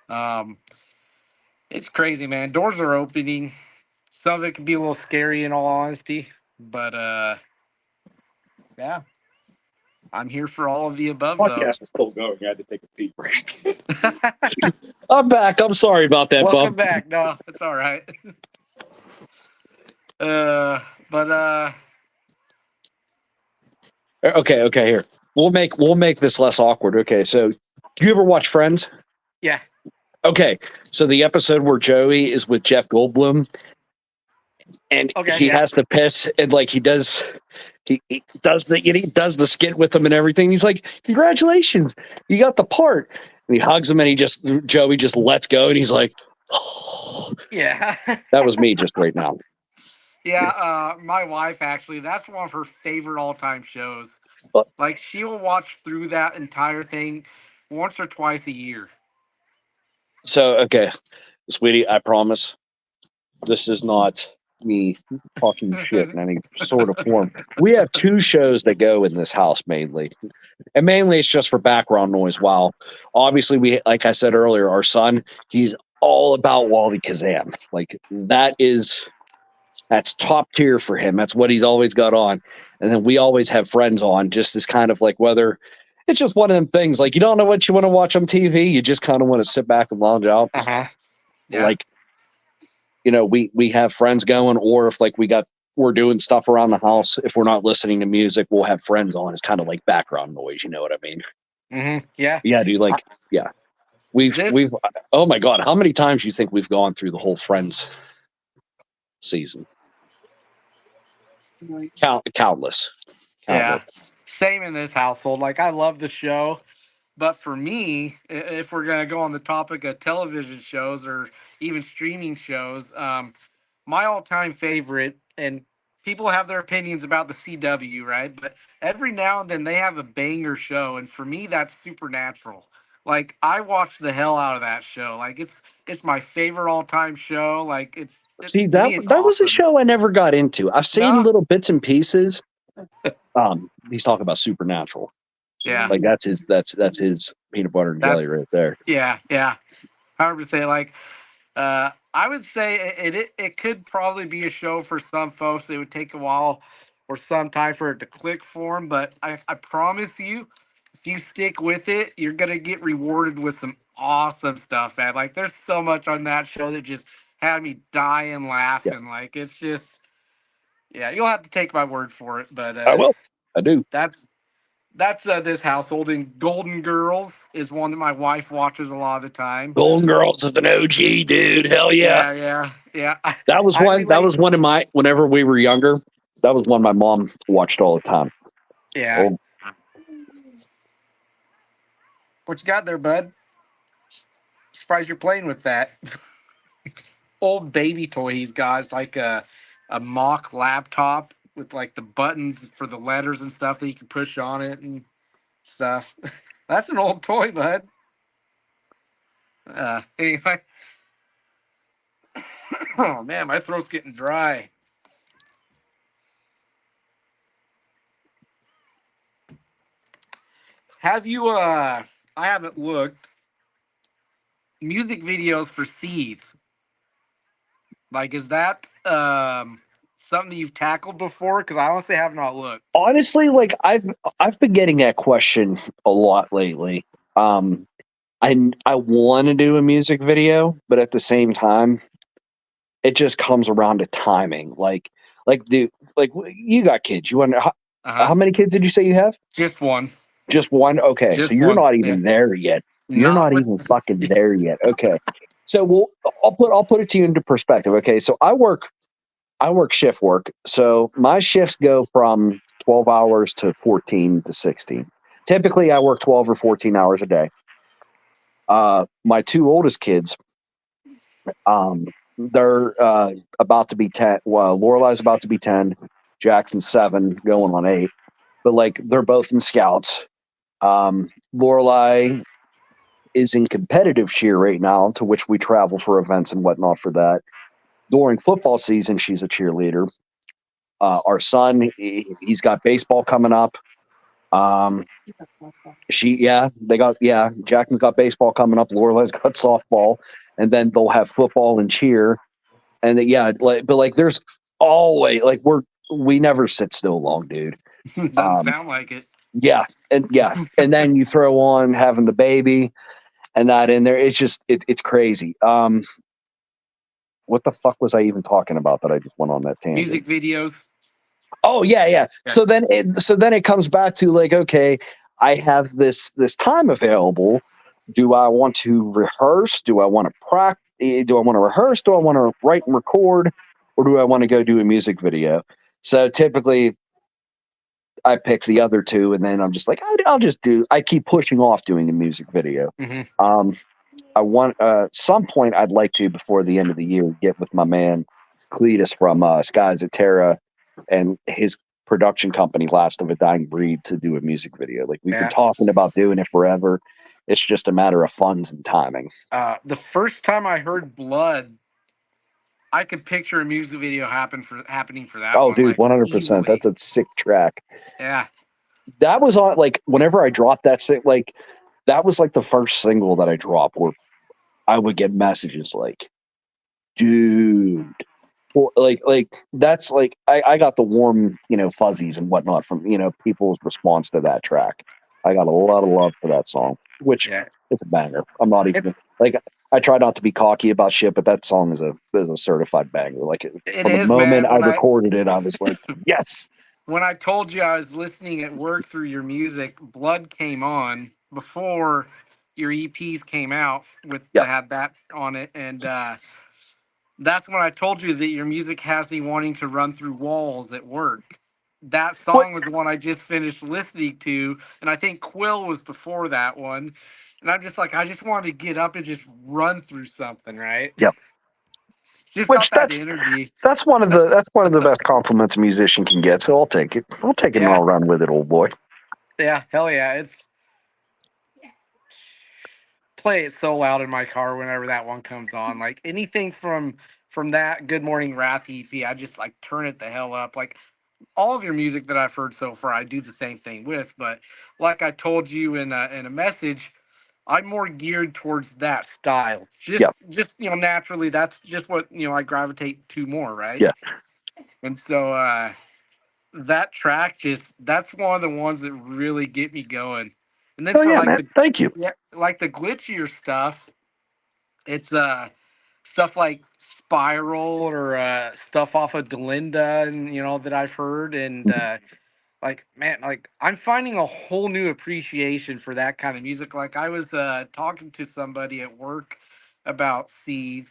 S1: Um, it's crazy, man. Doors are opening. Some of it can be a little scary in all honesty, but yeah, I'm here for all of the above though.
S2: Podcast is still going. I had to take a pee break. I'm back. I'm sorry about that,
S1: Welcome
S2: bub.
S1: back. No, it's all right. But
S2: Okay, here. We'll make this less awkward. Okay, so do you ever watch Friends?
S1: yeah.
S2: Okay, so the episode where Joey is with Jeff Goldblum and
S1: Okay,
S2: he
S1: yeah.
S2: has to piss and like he does the skit with him and everything. He's like, congratulations, you got the part. And he hugs him and Joey just lets go and he's like, oh,
S1: Yeah.
S2: that was me just right now.
S1: Yeah, my wife actually, that's one of her favorite all-time shows.
S2: But-
S1: Like she will watch through that entire thing once or twice a year.
S2: So okay, sweetie, I promise this is not me talking shit in any sort of form. We have two shows that go in this house mainly. And mainly it's just for background noise. While obviously like I said earlier, our son, he's all about Wally Kazam. Like that's top tier for him. That's what he's always got on. And then we always have friends on, just as kind of like whether it's just one of them things like you don't know what you want to watch on TV. You just kind of want to sit back and lounge out.
S1: Uh-huh. Yeah.
S2: Like, we have friends going, or if like we're doing stuff around the house, if we're not listening to music, we'll have friends on. It's kind of like background noise, you know what I mean?
S1: Yeah.
S2: Yeah, dude,
S1: Uh,
S2: like yeah. We've
S1: This
S2: oh my god, how many times do you think we've gone through the whole Friends season? Countless.
S1: yeah,
S2: Countless.
S1: same in this household. Like I love the show, but for me, if we're going to go on the topic of television shows or even streaming shows, my all-time favorite, and people have their opinions about the CW, right? But every now and then they have a banger show, and for me, that's Supernatural. Like I watch the hell out of that show. Like it's my favorite all-time show. Like
S2: See,
S1: to
S2: that
S1: me, it's
S2: that was a
S1: awesome.
S2: show I never got into. I've seen
S1: No,
S2: little bits and pieces. He's talking about Supernatural.
S1: yeah,
S2: Like that's his peanut butter and
S1: that
S2: jelly right there.
S1: yeah, 100%. Like I would say it could probably be a show for some folks. It would take a while or some time for it to click for them, but I promise you, if you stick with it, you're gonna get rewarded with some awesome stuff, man. Like there's so much on that show that just had me dying
S2: Yeah,
S1: laughing. Like it's just yeah, you'll have to take my word for it, but
S2: I will. I do.
S1: that's this household. And Golden Girls is one that my wife watches a lot of the time.
S2: Golden Girls is an OG, dude. Hell yeah.
S1: Yeah.
S2: That was
S1: I
S2: one. That
S1: relate.
S2: was one of my. Whenever we were younger, that was one my mom watched all the time.
S1: Yeah.
S2: Oh,
S1: What you got there, bud? Surprised you're playing with that old baby toy he's got. It's like a mock laptop with like the buttons for the letters and stuff that you can push on it and stuff. That's an old toy, bud. Anyway, oh man, my throat's getting dry. Have you? I haven't looked. Music videos for Seethe. Like, is that something that you've tackled before? Because I honestly have not looked.
S2: honestly, like I've been getting that question a lot lately. Um, I want to do a music video, but at the same time, it just comes around to timing. Dude, you got kids. You want
S1: Uh
S2: how
S1: huh.
S2: many kids did you say you have?
S1: Just one.
S2: Just one? Okay, so
S1: Just
S2: you're
S1: one.
S2: not
S1: Yeah.
S2: even there yet. You're
S1: Not
S2: not
S1: with.
S2: even fucking there yet. Okay. So I'll put it to you into perspective. Okay, so I work shift work. So my shifts go from 12 hours to 14 to 16. Typically I work 12 or 14 hours a day. My two oldest kids, they're about to be 10. Well, Lorelai's about to be 10, Jackson's 7, going on 8. But like they're both in scouts. Lorelai is in competitive cheer right now, to which we travel for events and whatnot for that. During football season, she's a cheerleader. Our son, he's got baseball coming up. Um, Jackson's got baseball coming up. Lorelai's got softball, and then they'll have football and cheer. And but like, there's always like we never sit still long, dude.
S1: Doesn't
S2: Um,
S1: sound like it.
S2: and then you throw on having the baby and that in there. It's crazy. What the fuck was I even talking about that I just went on that tangent?
S1: Music videos.
S2: Oh yeah, yeah.
S1: Yeah.
S2: So then it comes back to like, okay, I have this time available. Do I want to rehearse? Do I want to practice? Do I want to rehearse? Do I want to write and record? Or do I want to go do a music video? So typically I pick the other two, and then I'm just like, I'll just do. I keep pushing off doing a music video.
S1: Hmm.
S2: Um, I want some point I'd like to before the end of the year get with my man Cletus from Skies at Terra and his production company Last of a Dying Breed to do a music video. Like we've been
S1: Yeah.
S2: talking about doing it forever. It's just a matter of funds and timing.
S1: The first time I heard Blood, I could picture a music video happening for that
S2: Oh,
S1: one,
S2: dude,
S1: like
S2: 100%.
S1: easily.
S2: That's a sick track.
S1: Yeah.
S2: That was on like whenever I dropped like that was like the first single that I dropped where I would get messages like, dude, well, like that's like I got the warm fuzzies and whatnot from people's response to that track. I got a lot of love for that song, which
S1: Yeah.
S2: it's a banger. I'm not
S1: It's
S2: even like I try not to be cocky about shit, but that song is a certified banger. Like
S1: it
S2: from the
S1: is,
S2: moment
S1: man.
S2: I recorded it, I was like, yes,
S1: When I told you I was listening at work through your music, Blood came on before your EPs came out with
S2: yeah,
S1: had that on it, and that's when I told you that your music has me wanting to run through walls at work. That
S2: but
S1: song was the one I just finished listening to, and I think Quill was before that one. And I'm just like, I just wanted to get up and just run through something, right?
S2: yeah,
S1: just got
S2: Which
S1: that energy.
S2: that's one of the best compliments a musician can get. So I'll take it. I'll take it and
S1: Yeah,
S2: I'll run with it, old boy.
S1: yeah, hell yeah. It's play it so loud in my car whenever that one comes on. Like anything from that Good Morning Wrath EP, I just like turn it the hell up. Like all of your music that I've heard so far, I do the same thing with. But like I told you in a message, I'm more geared towards that style.
S2: Yeah,
S1: Just naturally, that's just what I gravitate to more, right?
S2: yeah.
S1: And so that track that's one of the ones that really get me going. And then
S2: Oh
S1: for
S2: yeah,
S1: like
S2: man. Thank you.
S1: the glitchier stuff, it's stuff like Spiral or stuff off of Delinda and that I've heard and like man, like I'm finding a whole new appreciation for that kind of music. Like I was talking to somebody at work about Seethe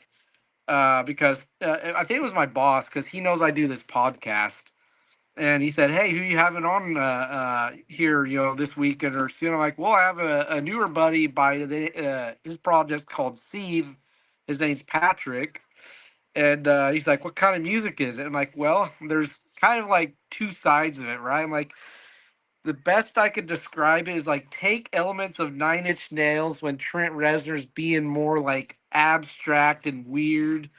S1: because I think it was my boss because he knows I do this podcast and he said, "Hey, who you having on here? This weekend or soon?" I'm like, "Well, I have a newer buddy by his project's called Seethe. His name's Patrick." And he's like, "What kind of music is it?" I'm like, "Well, there's kind of like two sides of it, right?" I'm like, "The best I could describe it is like take elements of Nine Inch Nails when Trent Reznor's being more like abstract and weird."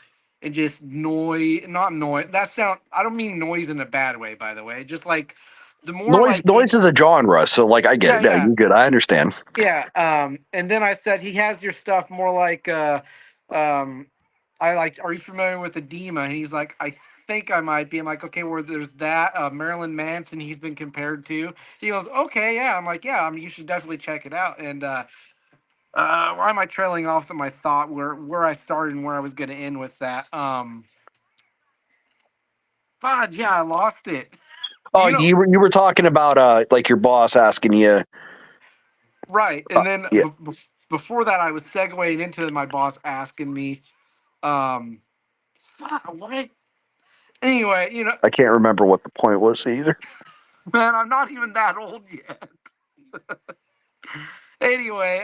S1: And just noise, not noise. That sound. I don't mean noise in a bad way, by the way. Just like the more like
S2: Noise is a genre, so like I get
S1: yeah,
S2: it. Yeah,
S1: yeah,
S2: you're good. I understand.
S1: yeah. And then I said he has your stuff more like um I like, are you familiar with Edema? And he's like, I think I might be. I'm like, okay, well, there's that. Marilyn Manson, he's been compared to. He goes, okay, yeah. I'm like, yeah, I mean, you should definitely check it out. And why am I trailing off of my thought where I started and where I was going to end with that? God, yeah, I lost it.
S2: Oh,
S1: You know,
S2: you were talking about like your boss asking you.
S1: right. And then
S2: Yeah,
S1: before that, I was segueing into my boss asking me, um, what? Anyway,
S2: I can't remember what the point was either.
S1: man, I'm not even that old yet. Anyway,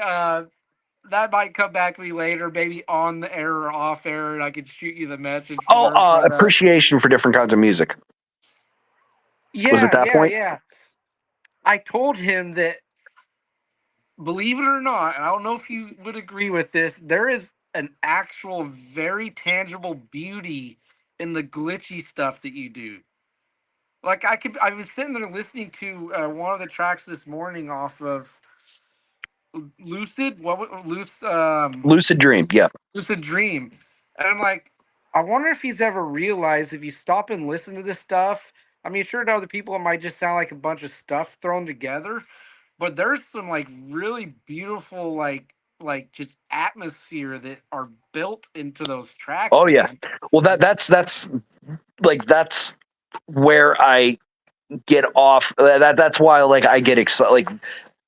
S1: that might come back to me later, maybe on the air or off air, and I could shoot you the message
S2: Oh,
S1: for it. But
S2: appreciation for different kinds of music. Was it
S1: yeah,
S2: that
S1: yeah,
S2: point?
S1: yeah. I told him that, believe it or not, and I don't know if you would agree with this, there is an actual, very tangible beauty in the glitchy stuff that you do. Like I was sitting there listening to one of the tracks this morning off of Lucid.
S2: Lucid Dream. Yeah.
S1: Lucid Dream. And I'm like, I wonder if he's ever realized if you stop and listen to this stuff. I mean, sure, to other people, it might just sound like a bunch of stuff thrown together, but there's some like really beautiful, like just atmosphere that are built into those tracks,
S2: Oh yeah.
S1: man.
S2: Well, that's like that's where I get off. That's why like I get excited. Like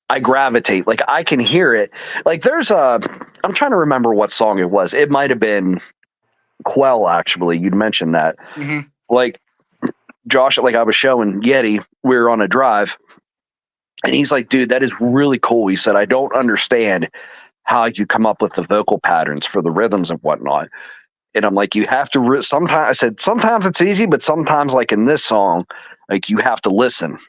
S2: I gravitate. Like I can hear it. Like there's a. I'm trying to remember what song it was. It might have been Quell. Actually, you'd mentioned that.
S1: Hmm.
S2: Like Josh, like I was showing Yeti. We were on a drive, and he's like, "Dude, that is really cool." He said, "I don't understand how you come up with the vocal patterns for the rhythms and whatnot." And I'm like, you have to. Sometimes I said sometimes it's easy, but sometimes, like in this song, like you have to listen.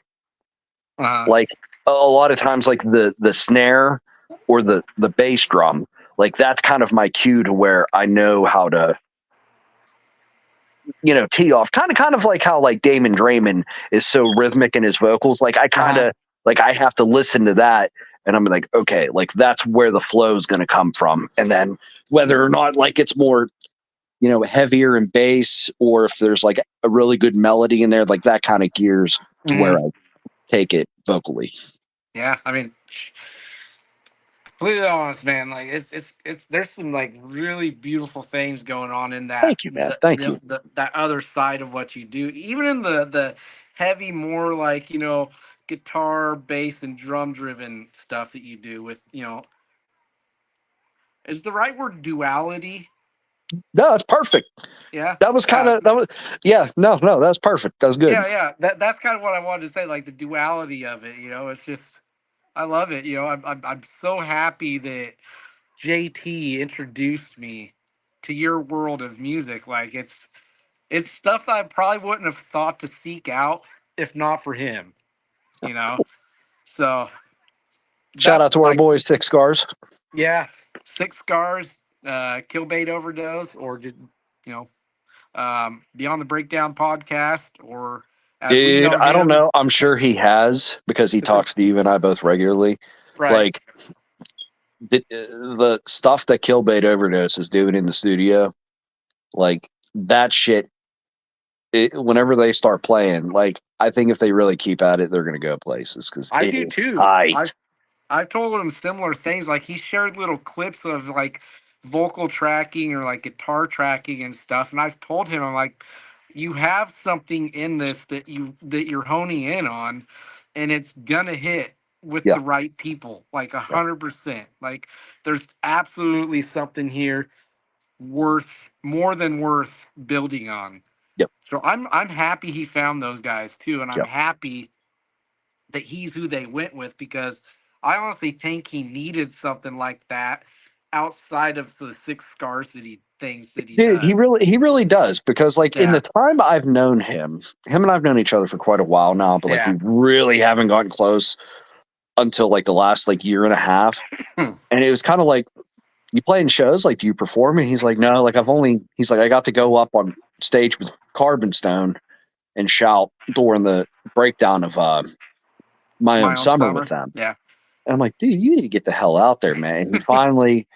S1: Uh,
S2: Like a lot of times, like the snare or the bass drum, like that's kind of my cue to where I know how to tee off. Kind of like how like Damon Draymond is so rhythmic in his vocals. Like I kind
S1: uh,
S2: of like I have to listen to that. And I'm like, okay, like that's where the flow is going to come from. And then whether or not like it's more heavier in bass, or if there's like a really good melody in there, like that kind of gears to where
S1: mhm.
S2: I take it vocally.
S1: Yeah, I mean, completely honest, man. Like it's there's some like really beautiful things going on in that
S2: Thank you, man. Thank you.
S1: that other side of what you do. Even in the heavy, more like guitar, bass, and drum driven stuff that you do with is the right word duality?
S2: No, that's perfect.
S1: Yeah,
S2: That was kind of that was yeah. No, that's perfect. That's good.
S1: yeah. That's kind of what I wanted to say. Like the duality of it. It's just I love it. I'm so happy that JT introduced me. to your world of music. Like it's stuff that I probably wouldn't have thought to seek out if not for him, you know. So
S2: Shout
S1: that's
S2: out to our
S1: like,
S2: boys, Six Scars.
S1: yeah, Six Scars, Kill Bait Overdose, or did you know, Beyond the Breakdown podcast, or as we
S2: Dude,
S1: know
S2: I don't
S1: him,
S2: know. I'm sure he has because he talks to you and I both regularly.
S1: right?
S2: Like the stuff that Killbait Overdose is doing in the studio, like that shit. Whenever they start playing, like I think if they really keep at it, they're gonna go places because
S1: I
S2: it
S1: do
S2: is
S1: too.
S2: tight.
S1: I've told him similar things. Like he shared little clips of like vocal tracking or like guitar tracking and stuff. And I've told him, I'm like, you have something in this that you're honing in on, and it's gonna hit with
S2: Yeah,
S1: the right people, like a
S2: yeah,
S1: 100%. Like there's absolutely something here worth more than worth building on.
S2: yep,
S1: So I'm happy he found those guys too, and I'm
S2: yep.
S1: happy that he's who they went with because I honestly think he needed something like that outside of the six scarcity things that he
S2: Dude,
S1: does.
S2: he really does because like in
S1: Yeah.
S2: the time I've known him and I've known each other for quite a while now, but like
S1: Yeah.
S2: we really haven't gotten close until like the last like year and a half.
S1: Hmm.
S2: And it was kind of like you play in shows, like do you perform? And he's like, no, like he's like, I got to go up on stage with Carbon Stone and shout during the breakdown of my own
S1: My own
S2: summer with
S1: summer.
S2: them.
S1: Yeah.
S2: And I'm like, dude, you need to get the hell out there, man. And he finally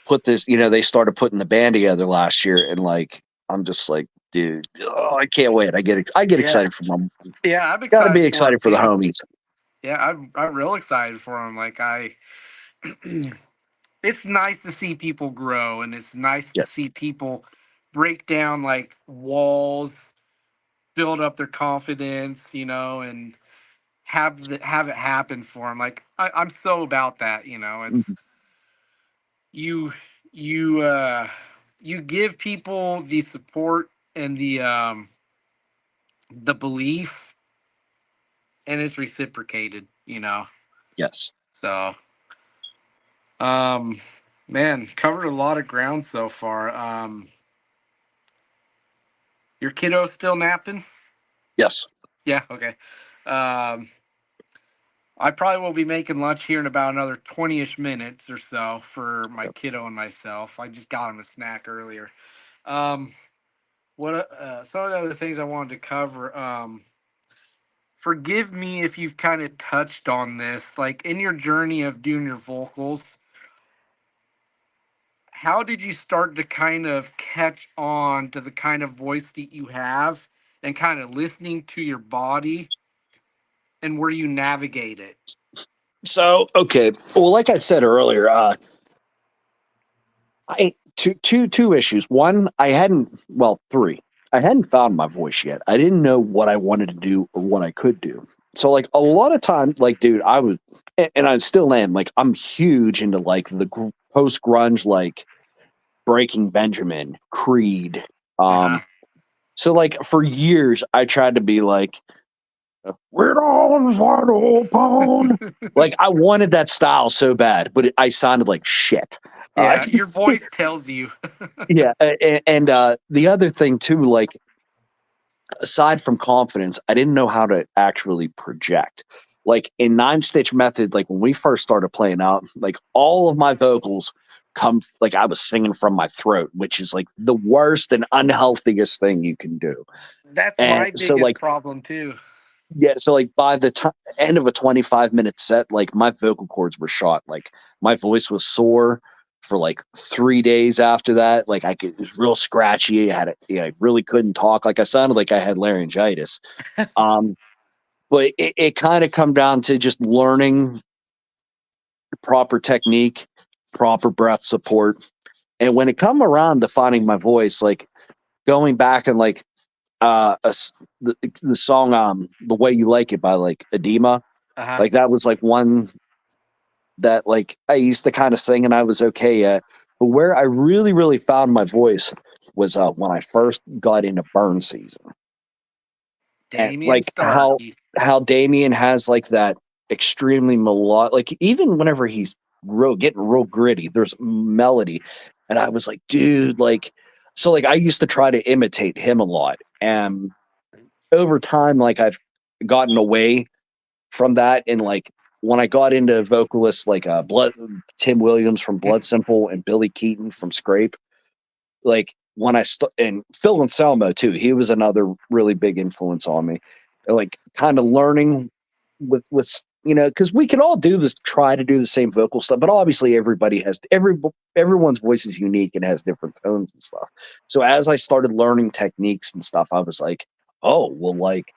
S2: put this, they started putting the band together last year. And like, I'm just like, dude, oh, I can't wait. I get
S1: Yeah.
S2: excited for my,
S1: Yeah. I'm
S2: gotta
S1: excited
S2: be
S1: for him
S2: excited for the
S1: too.
S2: homies.
S1: Yeah. I'm real excited for him. Like it's nice to see people grow, and it's nice to
S2: Yes.
S1: see people break down like walls, build up their confidence, and have it happen for them. Like I'm so about that. It's
S2: Mhm.
S1: you you you give people the support and the belief, and it's reciprocated.
S2: Yes.
S1: So um man, covered a lot of ground so far. Your kiddo's still napping?
S2: Yes.
S1: Yeah, okay. um I probably will be making lunch here in about another 20ish minutes or so for my kiddo and myself. I just got him a snack earlier. um what Some of the other things I wanted to cover. Forgive me if you've kind of touched on this, like in your journey of doing your vocals. How did you start to kind of catch on to the kind of voice that you have, and kind of listening to your body and where you navigate it?
S2: So, okay. Well, like I said earlier, two issues. One, three. I hadn't found my voice yet. I didn't know what I wanted to do or what I could do. So like a lot of time, like dude, I was, and I still am. Like I'm huge into like the post grunge, like Breaking Benjamin, Creed.
S1: Uh-huh.
S2: So like for years, I tried to be like we're on wide open. Like I wanted that style so bad, but I sounded like shit. Uh,
S1: Yeah, your voice tells you.
S2: yeah, and the other thing too, like aside from confidence, I didn't know how to actually project. Like in Nine Stitch Method, like when we first started playing out, like all of my vocals come like I was singing from my throat, which is like the worst and unhealthiest thing you can do.
S1: That's
S2: And
S1: my
S2: so
S1: biggest
S2: like
S1: problem too.
S2: yeah, so like by the end of a 25-minute set, like my vocal cords were shot. Like my voice was sore for like 3 days after that. Like it was real scratchy. I really couldn't talk. Like I sounded like I had laryngitis. Um, but it kind of come down to just learning proper technique, proper breath support. And when it come around to finding my voice, like going back and like uh a s the song The Way You Like It by like Edema,
S1: Uh-huh.
S2: like that was like one that like I used to kind of sing and I was okay at. But where I really found my voice was when I first got into Burn Season. And
S1: Damien
S2: like
S1: Starkey.
S2: how Damien has like that extremely melodic, like even whenever he's getting real gritty, there's melody. And I was like, dude, like, so like I used to try to imitate him a lot. And over time, like I've gotten away from that. And like when I got into vocalists like Tim Williams from Blood Simple and Billy Keaton from Scrape, like when and Phil Anselmo too, he was another really big influence on me. Like kind of learning with because we can all do this, try to do the same vocal stuff, but obviously everyone's voice is unique and has different tones and stuff. So as I started learning techniques and stuff, I was like, oh well, like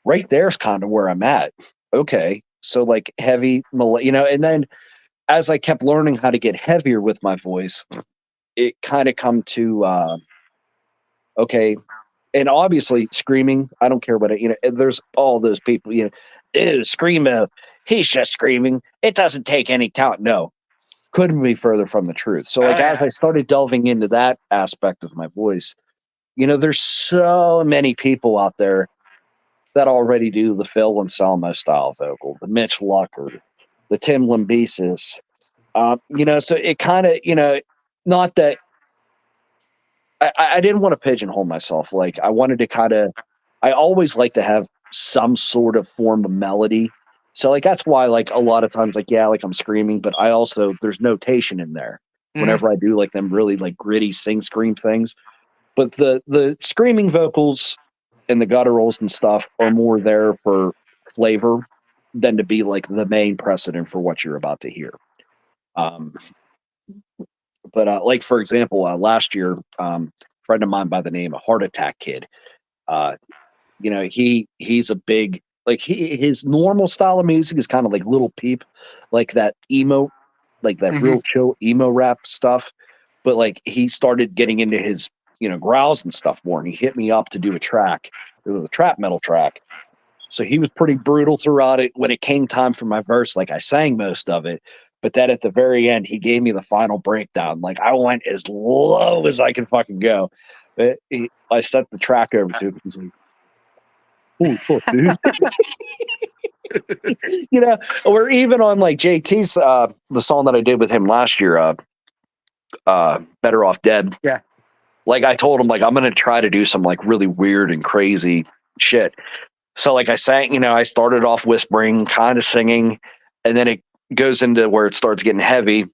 S2: right there's kind of where I'm at. Okay, so like heavy, and then as I kept learning how to get heavier with my voice, it kind of come to okay. And obviously screaming, I don't care what it, there's all those people, ew, screamo, he's just screaming, it doesn't take any talent. No, couldn't be further from the truth. So
S1: Oh
S2: like as
S1: yeah.
S2: I started delving into that aspect of my voice, there's so many people out there that already do the Phil Anselmo style vocal, the Mitch Lucker, the Tim Lambesis. So it kind of, not that I didn't want to pigeonhole myself. Like I wanted to kind of, I always like to have some sort of form of melody. So like that's why like a lot of times like yeah like I'm screaming, but I also there's notation in there
S1: Hmm.
S2: whenever I do like them really like gritty sing scream things. But the screaming vocals and the gutturals and stuff are more there for flavor than to be like the main precedent for what you're about to hear. Um, but like for example, last year, friend of mine by the name of Heart Attack Kid, uh, he's a big like his normal style of music is kind of like Little Peep, like that emo, like that
S1: Hmm.
S2: real chill emo rap stuff. But like he started getting into his growls and stuff more, and he hit me up to do a track. It was a trap metal track, so he was pretty brutal throughout it. When it came time for my verse, like I sang most of it, but then at the very end, he gave me the final breakdown. Like I went as low as I could fucking go. I sent the track over to him. He's like, "Holy fuck, dude!" Or even on like JT's the song that I did with him last year, "Better Off Dead."
S1: Yeah.
S2: Like I told him, like I'm gonna try to do some like really weird and crazy shit. So like I sang, I started off whispering, kind of singing, and then it goes into where it starts getting heavy.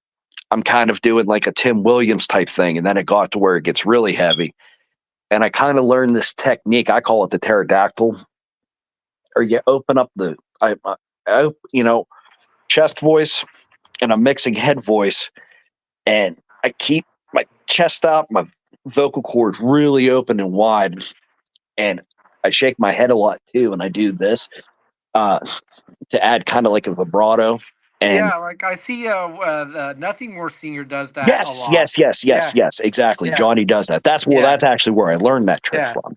S2: I'm kind of doing like a Tim Williams type thing, and then it got to where it gets really heavy. And I kind of learned this technique. I call it the pterodactyl, or you open up I chest voice, and I'm mixing head voice, and I keep my chest out, my vocal cords really open and wide, and I shake my head a lot too, and I do this. Uh, to add kind of like a vibrato. And
S1: Yeah, like I see the Nothing More Senior does that a
S2: yes,
S1: lot.
S2: yes, yes, yes,
S1: Yeah.
S2: yes, exactly.
S1: Yeah.
S2: Johnny does that.
S1: Yeah.
S2: That's actually where I learned that trick
S1: Yeah.
S2: from.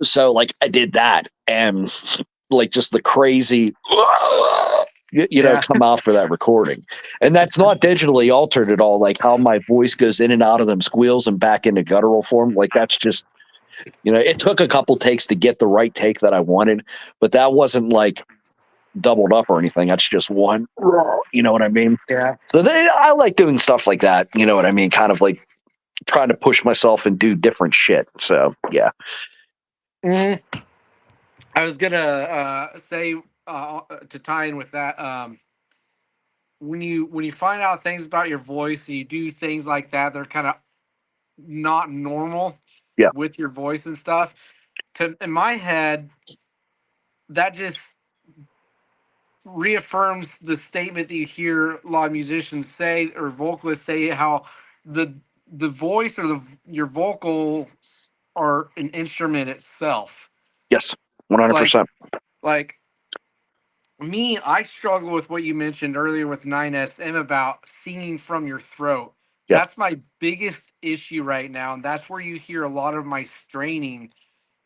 S2: So like I did that and like just the crazy
S1: Yeah.
S2: come out for that recording. And that's not digitally altered at all, like how my voice goes in and out of them squeals and back into guttural form. Like that's just it took a couple takes to get the right take that I wanted, but that wasn't like doubled up or anything. That's just one. You know what I mean?
S1: Yeah.
S2: So I like doing stuff like that. You know what I mean? Kind of like trying to push myself and do different shit. So yeah,
S1: Mhm. I was gonna say to tie in with that. When you find out things about your voice and you do things like that, they're kind of not normal
S2: yeah,
S1: with your voice and stuff. In my head, that just reaffirms the statement that you hear a lot of musicians say or vocalists say how the the voice or your vocals are an instrument itself.
S2: yes, 100.
S1: Like
S2: percent
S1: like me, I struggle with what you mentioned earlier with 9SM about singing from your throat.
S2: Yeah.
S1: That's my biggest issue right now, and that's where you hear a lot of my straining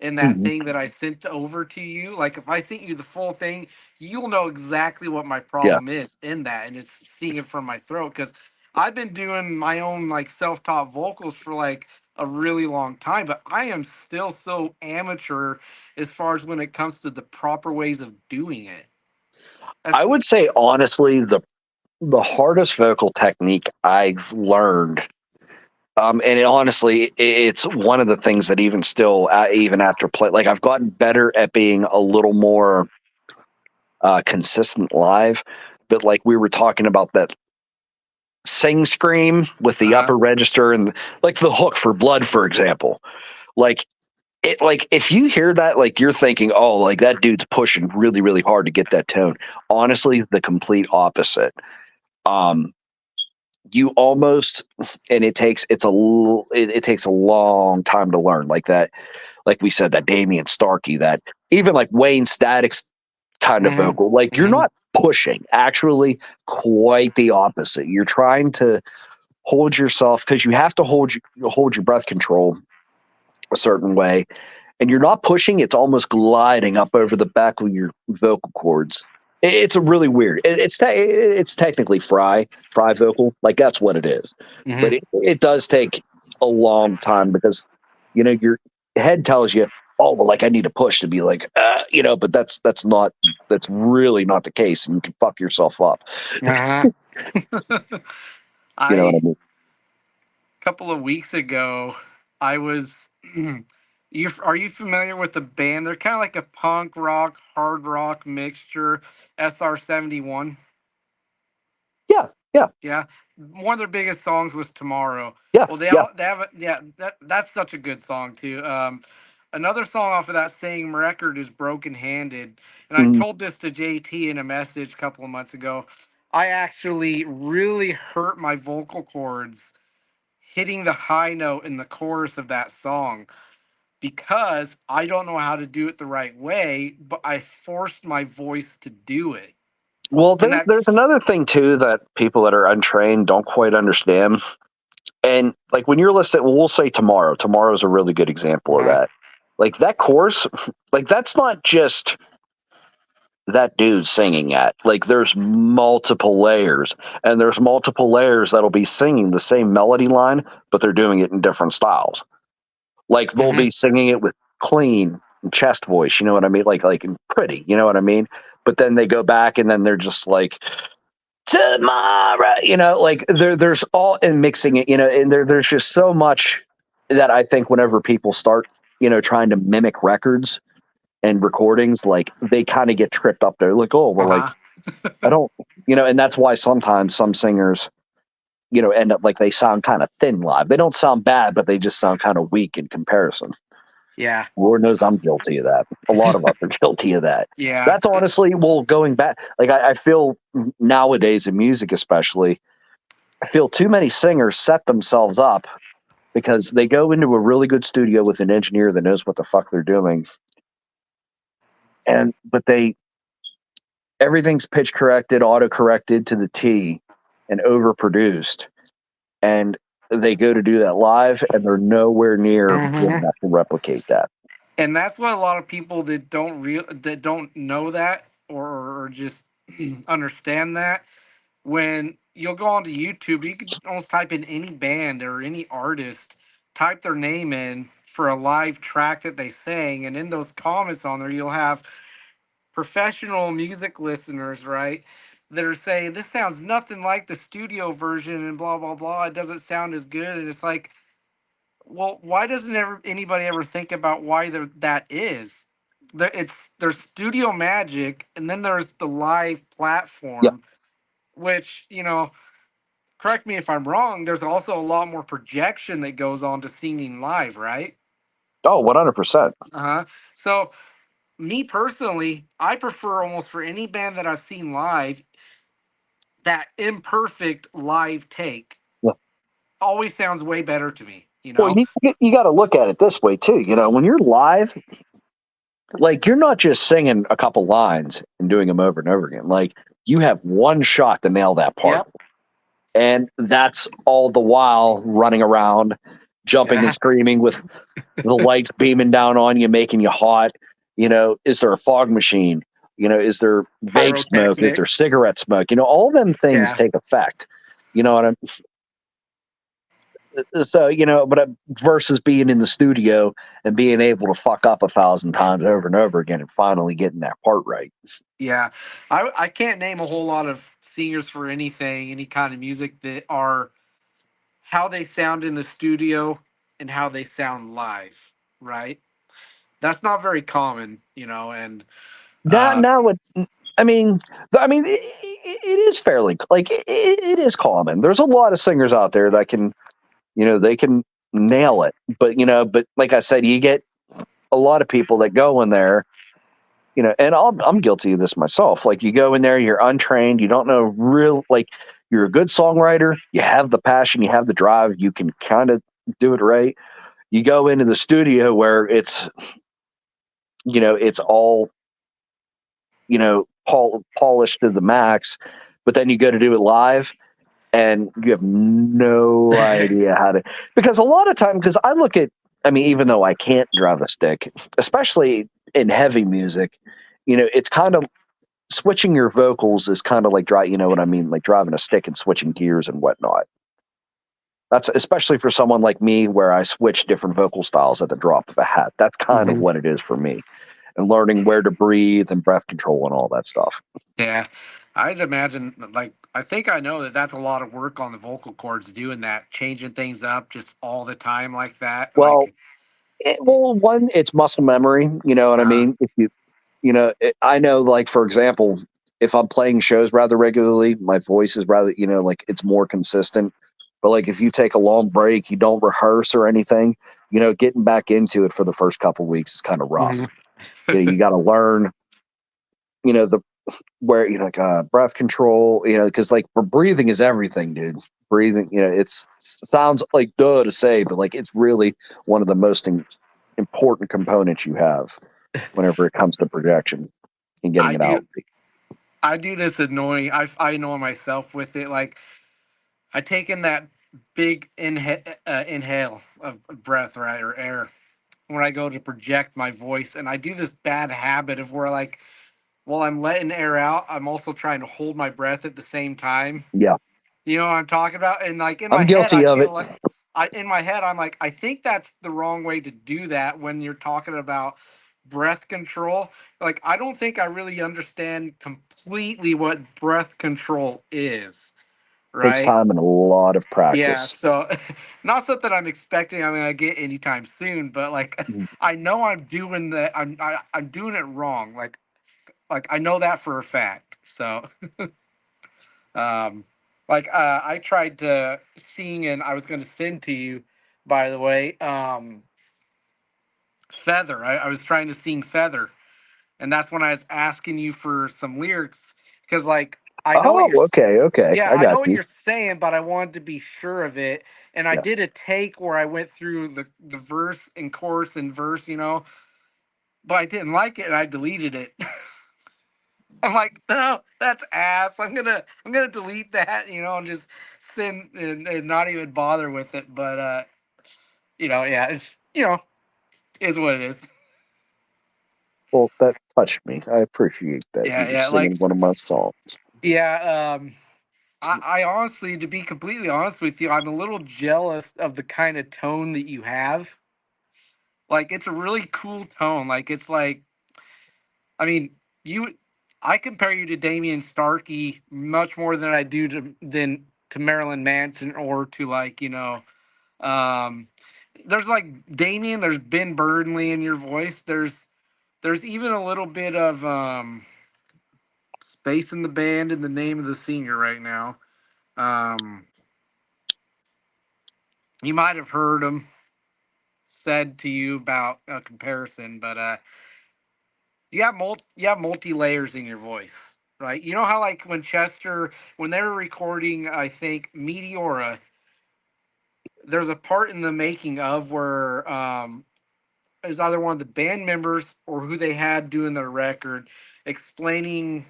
S1: in that
S2: Mhm.
S1: thing that I sent over to you. Like if I sent you the full thing, you'll know exactly what my
S2: Yeah.
S1: problem is in that, and it's singing from my throat because I've been doing my own like self-taught vocals for like a really long time, but I am still so amateur as far as when it comes to the proper ways of doing it. That's
S2: I would say honestly, the hardest vocal technique I've learned. And honestly, it's one of the things that even still, even after play, like I've gotten better at being a little more consistent live. But like we were talking about that sing scream with the
S1: Uh-huh.
S2: upper register and like the hook for blood, for example, like it, like if you hear that, like you're thinking, oh, like that dude's pushing really, really hard to get that tone. Honestly, the complete opposite. Um, you almost, and it takes a long time to learn like that, like we said, that Damian Starkey, that even like Wayne Static's kind of
S1: Hmm.
S2: vocal, like you're
S1: Hmm.
S2: not pushing, actually quite the opposite. You're trying to hold yourself, because you have to hold your breath control a certain way, and you're not pushing, it's almost gliding up over the back of your vocal cords. It's a really weird, it's technically fry vocal, like that's what it is.
S1: Hmm.
S2: But it does take a long time, because your head tells you, oh well, like I need to push to be like, but that's really not the case, and you can fuck yourself up.
S1: Uh-huh.
S2: You know what
S1: I
S2: I mean?
S1: couple of weeks ago, I was. You are you familiar with the band? They're kind of like a punk rock, hard rock mixture. SR-71.
S2: Yeah, yeah,
S1: Yeah, one of their biggest songs was "Tomorrow."
S2: yeah,
S1: Well,
S2: yeah.
S1: they have yeah, that's such a good song too. Another song off of that same record is "Broken Handed," and I
S2: Mhm.
S1: told this to JT in a message a couple of months ago. I actually really hurt my vocal cords hitting the high note in the chorus of that song because I don't know how to do it the right way, but I forced my voice to do it.
S2: Well,
S1: And
S2: there's
S1: that's
S2: another thing too that people that are untrained don't quite understand. And like when you're listening, well, we'll say tomorrow. Tomorrow is a really good example of
S1: uh-huh,
S2: that. Like that chorus, like that's not just that dude singing at. Like there's multiple layers, and there's multiple layers that'll be singing the same melody line, but they're doing it in different styles. Like they'll
S1: hmm,
S2: be singing it with clean chest voice, you know what I mean? Like and pretty, you know what I mean? But then they go back and then they're just like tomorrow, like there's all in mixing it, and there's just so much that I think whenever people start, trying to mimic records and recordings, like they kind of get tripped up there, like, oh well, like
S1: uh-huh.
S2: I don't, and that's why sometimes some singers, end up like they sound kind of thin live. They don't sound bad, but they just sound kind of weak in comparison.
S1: Yeah.
S2: Lord knows I'm guilty of that. A lot of us are guilty of that.
S1: Yeah.
S2: That's honestly, well, going back, like I feel nowadays in music, especially, I feel too many singers set themselves up because they go into a really good studio with an engineer that knows what the fuck they're doing, and but everything's pitch corrected, auto corrected to the T, and overproduced, and they go to do that live, and they're nowhere near good
S1: Hmm.
S2: enough to replicate that.
S1: And that's what a lot of people that don't know that or just understand that when you'll go onto YouTube, you could almost type in any band or any artist, type their name in for a live track that they sang, and in those comments on there, you'll have professional music listeners, right? That are saying this sounds nothing like the studio version and blah blah blah. It doesn't sound as good, and it's like, well, why doesn't anybody ever think about why that is? There's studio magic, and then there's the live
S2: Yeah.
S1: platform, which correct me if I'm wrong. There's also a lot more projection that goes on to singing live, right?
S2: Oh, 100%.
S1: Uh huh. So me personally, I prefer almost for any band that I've seen live that imperfect live take
S2: Yeah.
S1: always sounds way better to me.
S2: Well, you got to look at it this way too. When you're live, like you're not just singing a couple lines and doing them over and over again. Like you have one shot to nail that part,
S1: Yep.
S2: and that's all the while running around, jumping and
S1: Yeah.
S2: screaming with the lights beaming down on you, making you hot. Is there a fog machine? Is there vape smoke? Is there
S1: Pyrotechnics.
S2: cigarette smoke? All them things
S1: Yeah.
S2: take effect. You know what I'm so but versus being in the studio and being able to fuck up 1,000 times over and over again and finally getting that part right.
S1: Yeah. I can't name a whole lot of singers for anything, any kind of music that are how they sound in the studio and how they sound live, right? That's not very common, and
S2: Now,
S1: uh,
S2: now, I mean, it is fairly like it is common. There's a lot of singers out there that can, they can nail it. But but like I said, you get a lot of people that go in there, and I'm guilty of this myself. Like you go in there, you're untrained, you don't know real like you're a good songwriter, you have the passion, you have the drive, you can kind of do it right. You go into the studio where it's all polished to the max, but then you go to do it live and you have no idea how to, because a lot of time, because I look at, I mean, even though I can't drive a stick, especially in heavy music, it's kind of switching your vocals is kind of like you know what I mean, like driving a stick and switching gears and whatnot. That's especially for someone like me where I switch different vocal styles at the drop of a hat. That's kind of
S1: mhm.
S2: what it is for me, and learning where to breathe and breath control and all that stuff.
S1: Yeah, I'd imagine. Like, I think I know that that's a lot of work on the vocal cords doing that, changing things up just all the time like that.
S2: Well,
S1: Like,
S2: one, it's muscle memory. You know what I
S1: uh,
S2: mean? If I know, like for example, if I'm playing shows rather regularly, my voice is rather, like it's more consistent. But like if you take a long break, you don't rehearse or anything, getting back into it for the first couple weeks is kind of
S1: mhm.
S2: rough. You got to learn, the where like breath control, because like breathing is everything, dude. Breathing, sounds like duh to say, but like it's really one of the most important components you have whenever it comes to projection and getting
S1: I
S2: it
S1: do,
S2: out.
S1: I do this annoying. I annoy myself with it. Like, I take in that big inhale of breath, right, or air when I go to project my voice, and I do this bad habit of where, like, while I'm letting air out, I'm also trying to hold my breath at the same time.
S2: Yeah,
S1: You know what I'm talking about? And like in my
S2: I'm
S1: head, I
S2: guilty of
S1: feel
S2: it.
S1: like I'm like, I think that's the wrong way to do that when you're talking about breath control. Like, I don't think I really understand completely what breath control is,
S2: Takes
S1: right?
S2: time and a lot of
S1: Yeah,
S2: practice.
S1: so not something I'm expecting I'm gonna get anytime soon, but like
S2: Mhm.
S1: I know I'm doing that. I'm doing it wrong. Like I know that for a fact. So um, I tried to sing, and I was going to send to you, by the way, Feather. I was trying to sing Feather, and that's when I was asking you for some lyrics because, like, I know what
S2: Oh,
S1: you're.
S2: okay, okay.
S1: Yeah,
S2: I
S1: I
S2: got
S1: know what
S2: you.
S1: you're saying, but I wanted to be sure of it. And I
S2: Yeah.
S1: did a take where I went through the verse and chorus and verse, but I didn't like it, and I deleted it. I'm like, no, that's ass. I'm gonna delete that, and just send and not even bother with it. But yeah, it's is what it is.
S2: Well, that touched me. I appreciate that.
S1: Yeah,
S2: You
S1: yeah,
S2: singing one of my songs.
S1: yeah. I honestly, to be completely honest with you, I'm a little jealous of the kind of tone that you have. Like, it's a really cool tone. Like, it's like, I mean, you, I compare you to Damian Starkey much more than I do to Marilyn Manson or to, like, um, there's like Damien, there's Ben Burnley in your voice. There's even a little bit of space in the band in the name of the singer right now. Um, you might have heard him said to you about a comparison, but you have multi layers in your voice, right? You know how, like, when they were recording, I think Meteora, there's a part in the making of where is either one of the band members or who they had doing their record explaining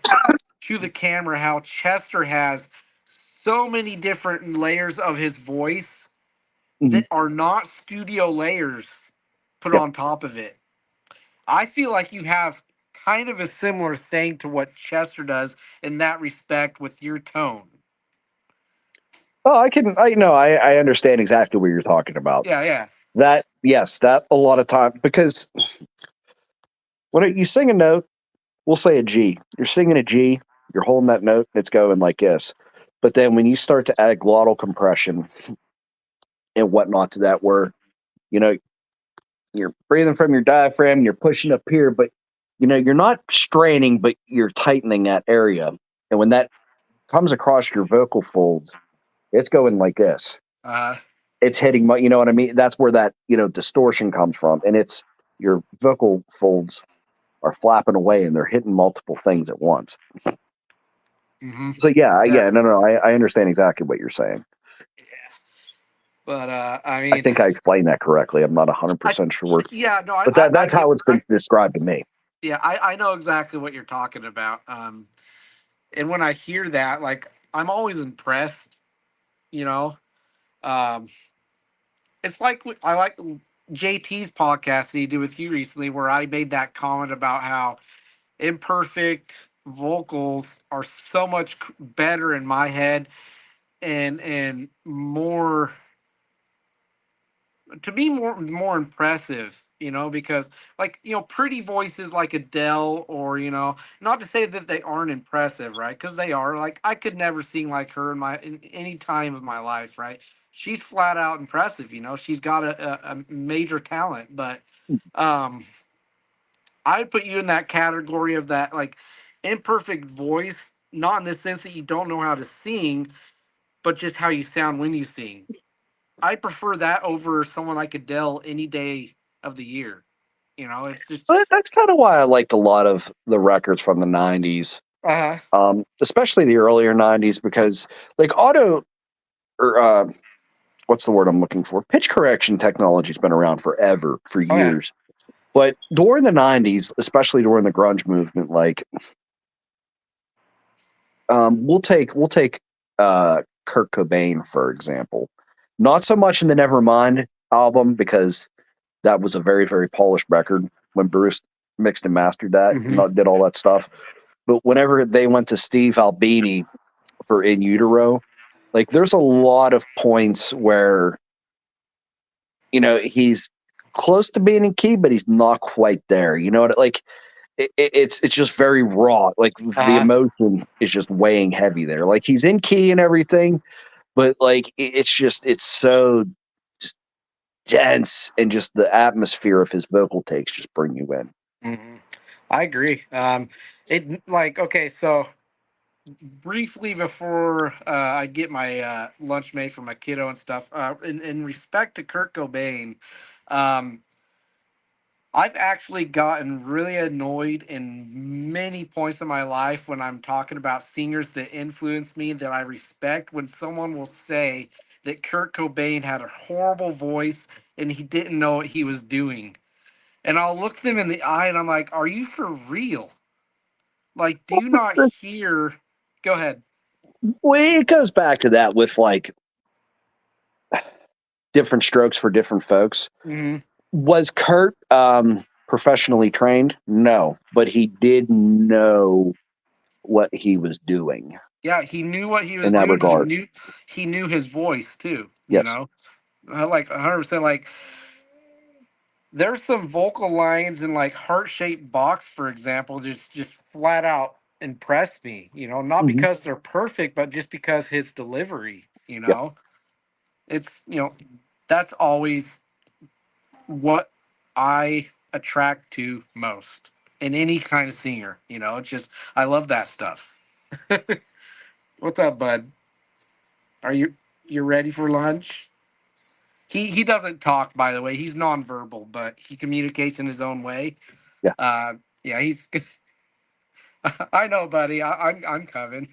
S1: to the camera how Chester has so many different layers of his voice
S2: Mhm.
S1: that are not studio layers put
S2: Yeah.
S1: on top of it. I feel like you have kind of a similar thing to what Chester does in that respect with your tone.
S2: Oh, I know, I understand exactly what you're talking about.
S1: Yeah, yeah.
S2: That, yes, that a lot of time, because when you sing a note, we'll say a G. You're singing a G, you're holding that note, it's going like this. But then when you start to add glottal compression, and whatnot to that, where you know you're breathing from your diaphragm, you're pushing up here, but you're not straining, but you're tightening that area. And when that comes across your vocal folds, it's going like this.
S1: Uh,
S2: It's hitting you know what I mean? That's where that, distortion comes from. And it's your vocal folds are flapping away and they're hitting multiple things at once.
S1: hmm
S2: So yeah,
S1: Yeah.
S2: yeah, no, I understand exactly what you're saying.
S1: Yeah. But I
S2: I
S1: mean,
S2: think I explained that correctly. I'm not
S1: I
S2: 100% sure,
S1: yeah, no,
S2: but
S1: I
S2: that's
S1: get,
S2: how it's been described to me.
S1: yeah, I know exactly what you're talking about. And when I hear that, like, I'm always impressed. You know, um, it's like I like JT's podcast that he did with you recently, where I made that comment about how imperfect vocals are so much better in my head and more to be more impressive, because like, pretty voices like Adele, or not to say that they aren't impressive, right? Because they are. Like, I could never sing like her in any time of my life, right? She's flat out impressive. She's got a major talent. But um I would put you in that category of that, like, imperfect voice, not in the sense that you don't know how to sing, but just how you sound when you sing. I prefer that over someone like Adele any day of the year. It's just.
S2: But that's kind of why I liked a lot of the records from the '90s,
S1: Uh huh.
S2: especially the earlier '90s, because like auto or what's the word I'm looking for? Pitch correction technology's been around forever, for
S1: Oh yeah.
S2: years. But during the '90s, especially during the grunge movement, like Kurt Cobain for example. Not so much in the Nevermind album because that was a very very polished record when Bruce mixed and mastered that and
S1: Hmm.
S2: did all that stuff. But whenever they went to Steve Albini for In Utero, like there's a lot of points where he's close to being in key, but he's not quite there. You know what? Like it's just very raw. Like
S1: Uh
S2: the
S1: huh.
S2: emotion is just weighing heavy there. Like he's in key and everything, but like it's so just dense, and just the atmosphere of his vocal takes just bring you in.
S1: Hmm. I agree. It like, okay, so briefly before I get my lunch made for my kiddo and stuff. In respect to Kurt Cobain, um, I've actually gotten really annoyed in many points of my life when I'm talking about singers that influence me, that I respect, when someone will say that Kurt Cobain had a horrible voice and he didn't know what he was doing. And I'll look them in the eye and I'm like, are you for real? Like, do you not hear? Go ahead.
S2: Well, it goes back to that with like different strokes for different folks.
S1: Hmm.
S2: Was Kurt professionally trained? No, but he did know what he was doing
S1: Yeah, he knew what he was
S2: in that
S1: doing. He
S2: regard.
S1: knew he knew his voice too.
S2: Yes.
S1: I like 100%. Like, there's some vocal lines in like Heart Shaped Box, for example, just flat out impress me. Not
S2: Hmm.
S1: because they're perfect, but just because his delivery.
S2: Yep.
S1: It's that's always what I attract to most in any kind of singer. It's just, I love that stuff. What's up, bud? Are you ready for lunch? He doesn't talk, by the way. He's nonverbal, but he communicates in his own way.
S2: Yeah.
S1: Yeah, he's. I know, buddy. I'm coming.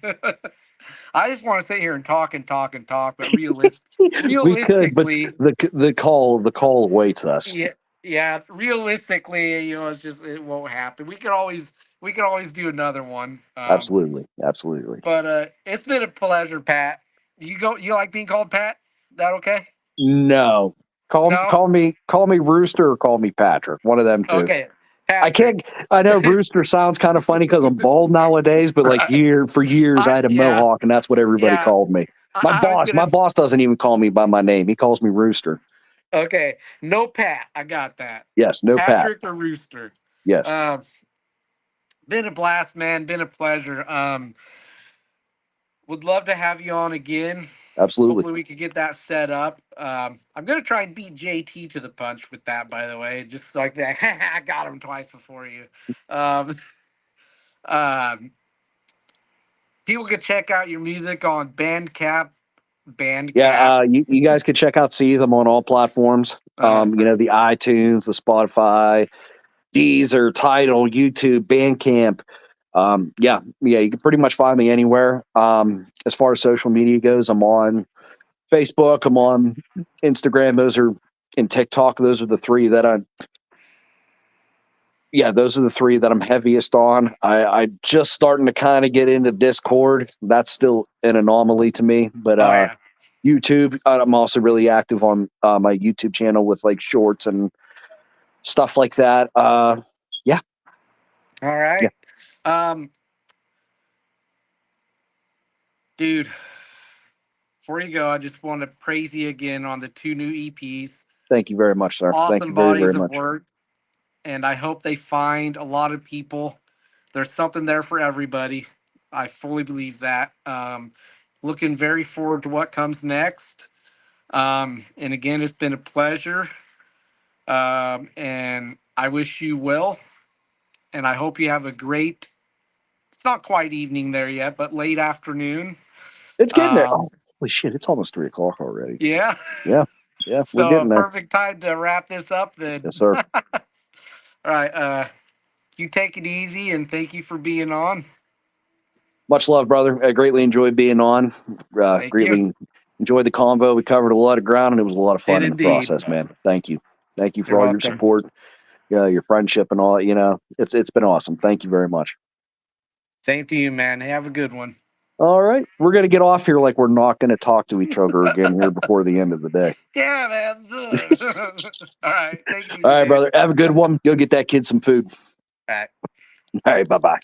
S1: I just want to sit here and talk and talk and talk, but
S2: We could, but
S1: realistically,
S2: the call awaits us.
S1: yeah, yeah, realistically, it won't happen. We could always do another one.
S2: Absolutely, absolutely.
S1: But it's been a pleasure, Pat. You like being called Pat? That okay?
S2: No, call
S1: No?
S2: call me call me Rooster or call me Patrick. One of them two.
S1: Okay.
S2: I
S1: Patrick.
S2: can't. I know Rooster sounds kind of funny because I'm bald nowadays, but like
S1: Right.
S2: for years I had a
S1: Yeah,
S2: mohawk, and that's what everybody
S1: yeah.
S2: called me. My
S1: I was
S2: boss,
S1: gonna
S2: my boss doesn't even call me by my name. He calls me Rooster.
S1: okay. No Pat. I got that.
S2: Yes, no Pat.
S1: Patrick the Rooster.
S2: Yes.
S1: Uh been a blast, man. Been a pleasure. Would love to have you on again.
S2: Absolutely.
S1: Hopefully, we could get that set up. I'm gonna try and beat JT to the punch with that, by the way, just like that. I got him twice before you. Um, um, People can check out your music on Bandcamp.
S2: Yeah,
S1: Bandcamp.
S2: you guys can check out Seethe. I'm on all platforms. The iTunes, the Spotify, Deezer, Tidal, YouTube, Bandcamp. You can pretty much find me anywhere. As far as social media goes, I'm on Facebook, I'm on Instagram. In TikTok. Those are the three that I'm heaviest on. I just starting to kind of get into Discord. That's still an anomaly to me, but
S1: Oh yeah.
S2: YouTube, I'm also really active on my YouTube channel with like shorts and stuff like that. Yeah,
S1: All
S2: yeah.
S1: right. Um, Dude, before you go, I just want to praise you again on the two new EPs.
S2: Thank you very much, sir. Thank
S1: Awesome
S2: you very, very
S1: bodies of
S2: much.
S1: work, and I hope they find a lot of people. There's something there for everybody. I fully believe that. Looking very forward to what comes next. And again, it's been a pleasure. And I wish you well. And I hope you have a great, it's not quite evening there yet, but late afternoon.
S2: It's getting there.
S1: Um,
S2: Oh, holy shit! It's almost 3 o'clock already.
S1: yeah.
S2: Yeah, yeah, we're
S1: So a
S2: getting there.
S1: perfect time to wrap this up then.
S2: Yes, sir.
S1: All right. You take it easy and thank you for being on.
S2: Much love, brother. I greatly enjoyed being on.
S1: Thank you.
S2: Greatly enjoyed the convo. We covered a lot of ground, and it was a lot of
S1: Did
S2: fun in the
S1: indeed.
S2: process, man. Thank you. Thank you
S1: You're
S2: for all your
S1: welcome.
S2: support, your friendship, and all. It's been awesome. Thank you very much.
S1: Same to you, man. Have a good one.
S2: All right, we're gonna get off here like we're not gonna talk to each other again here before the end of the day.
S1: Yeah, man. All right. Take it
S2: All
S1: easy,
S2: right,
S1: man.
S2: brother. Have a good one. Go get that kid some food.
S1: All right.
S2: All right. Bye bye.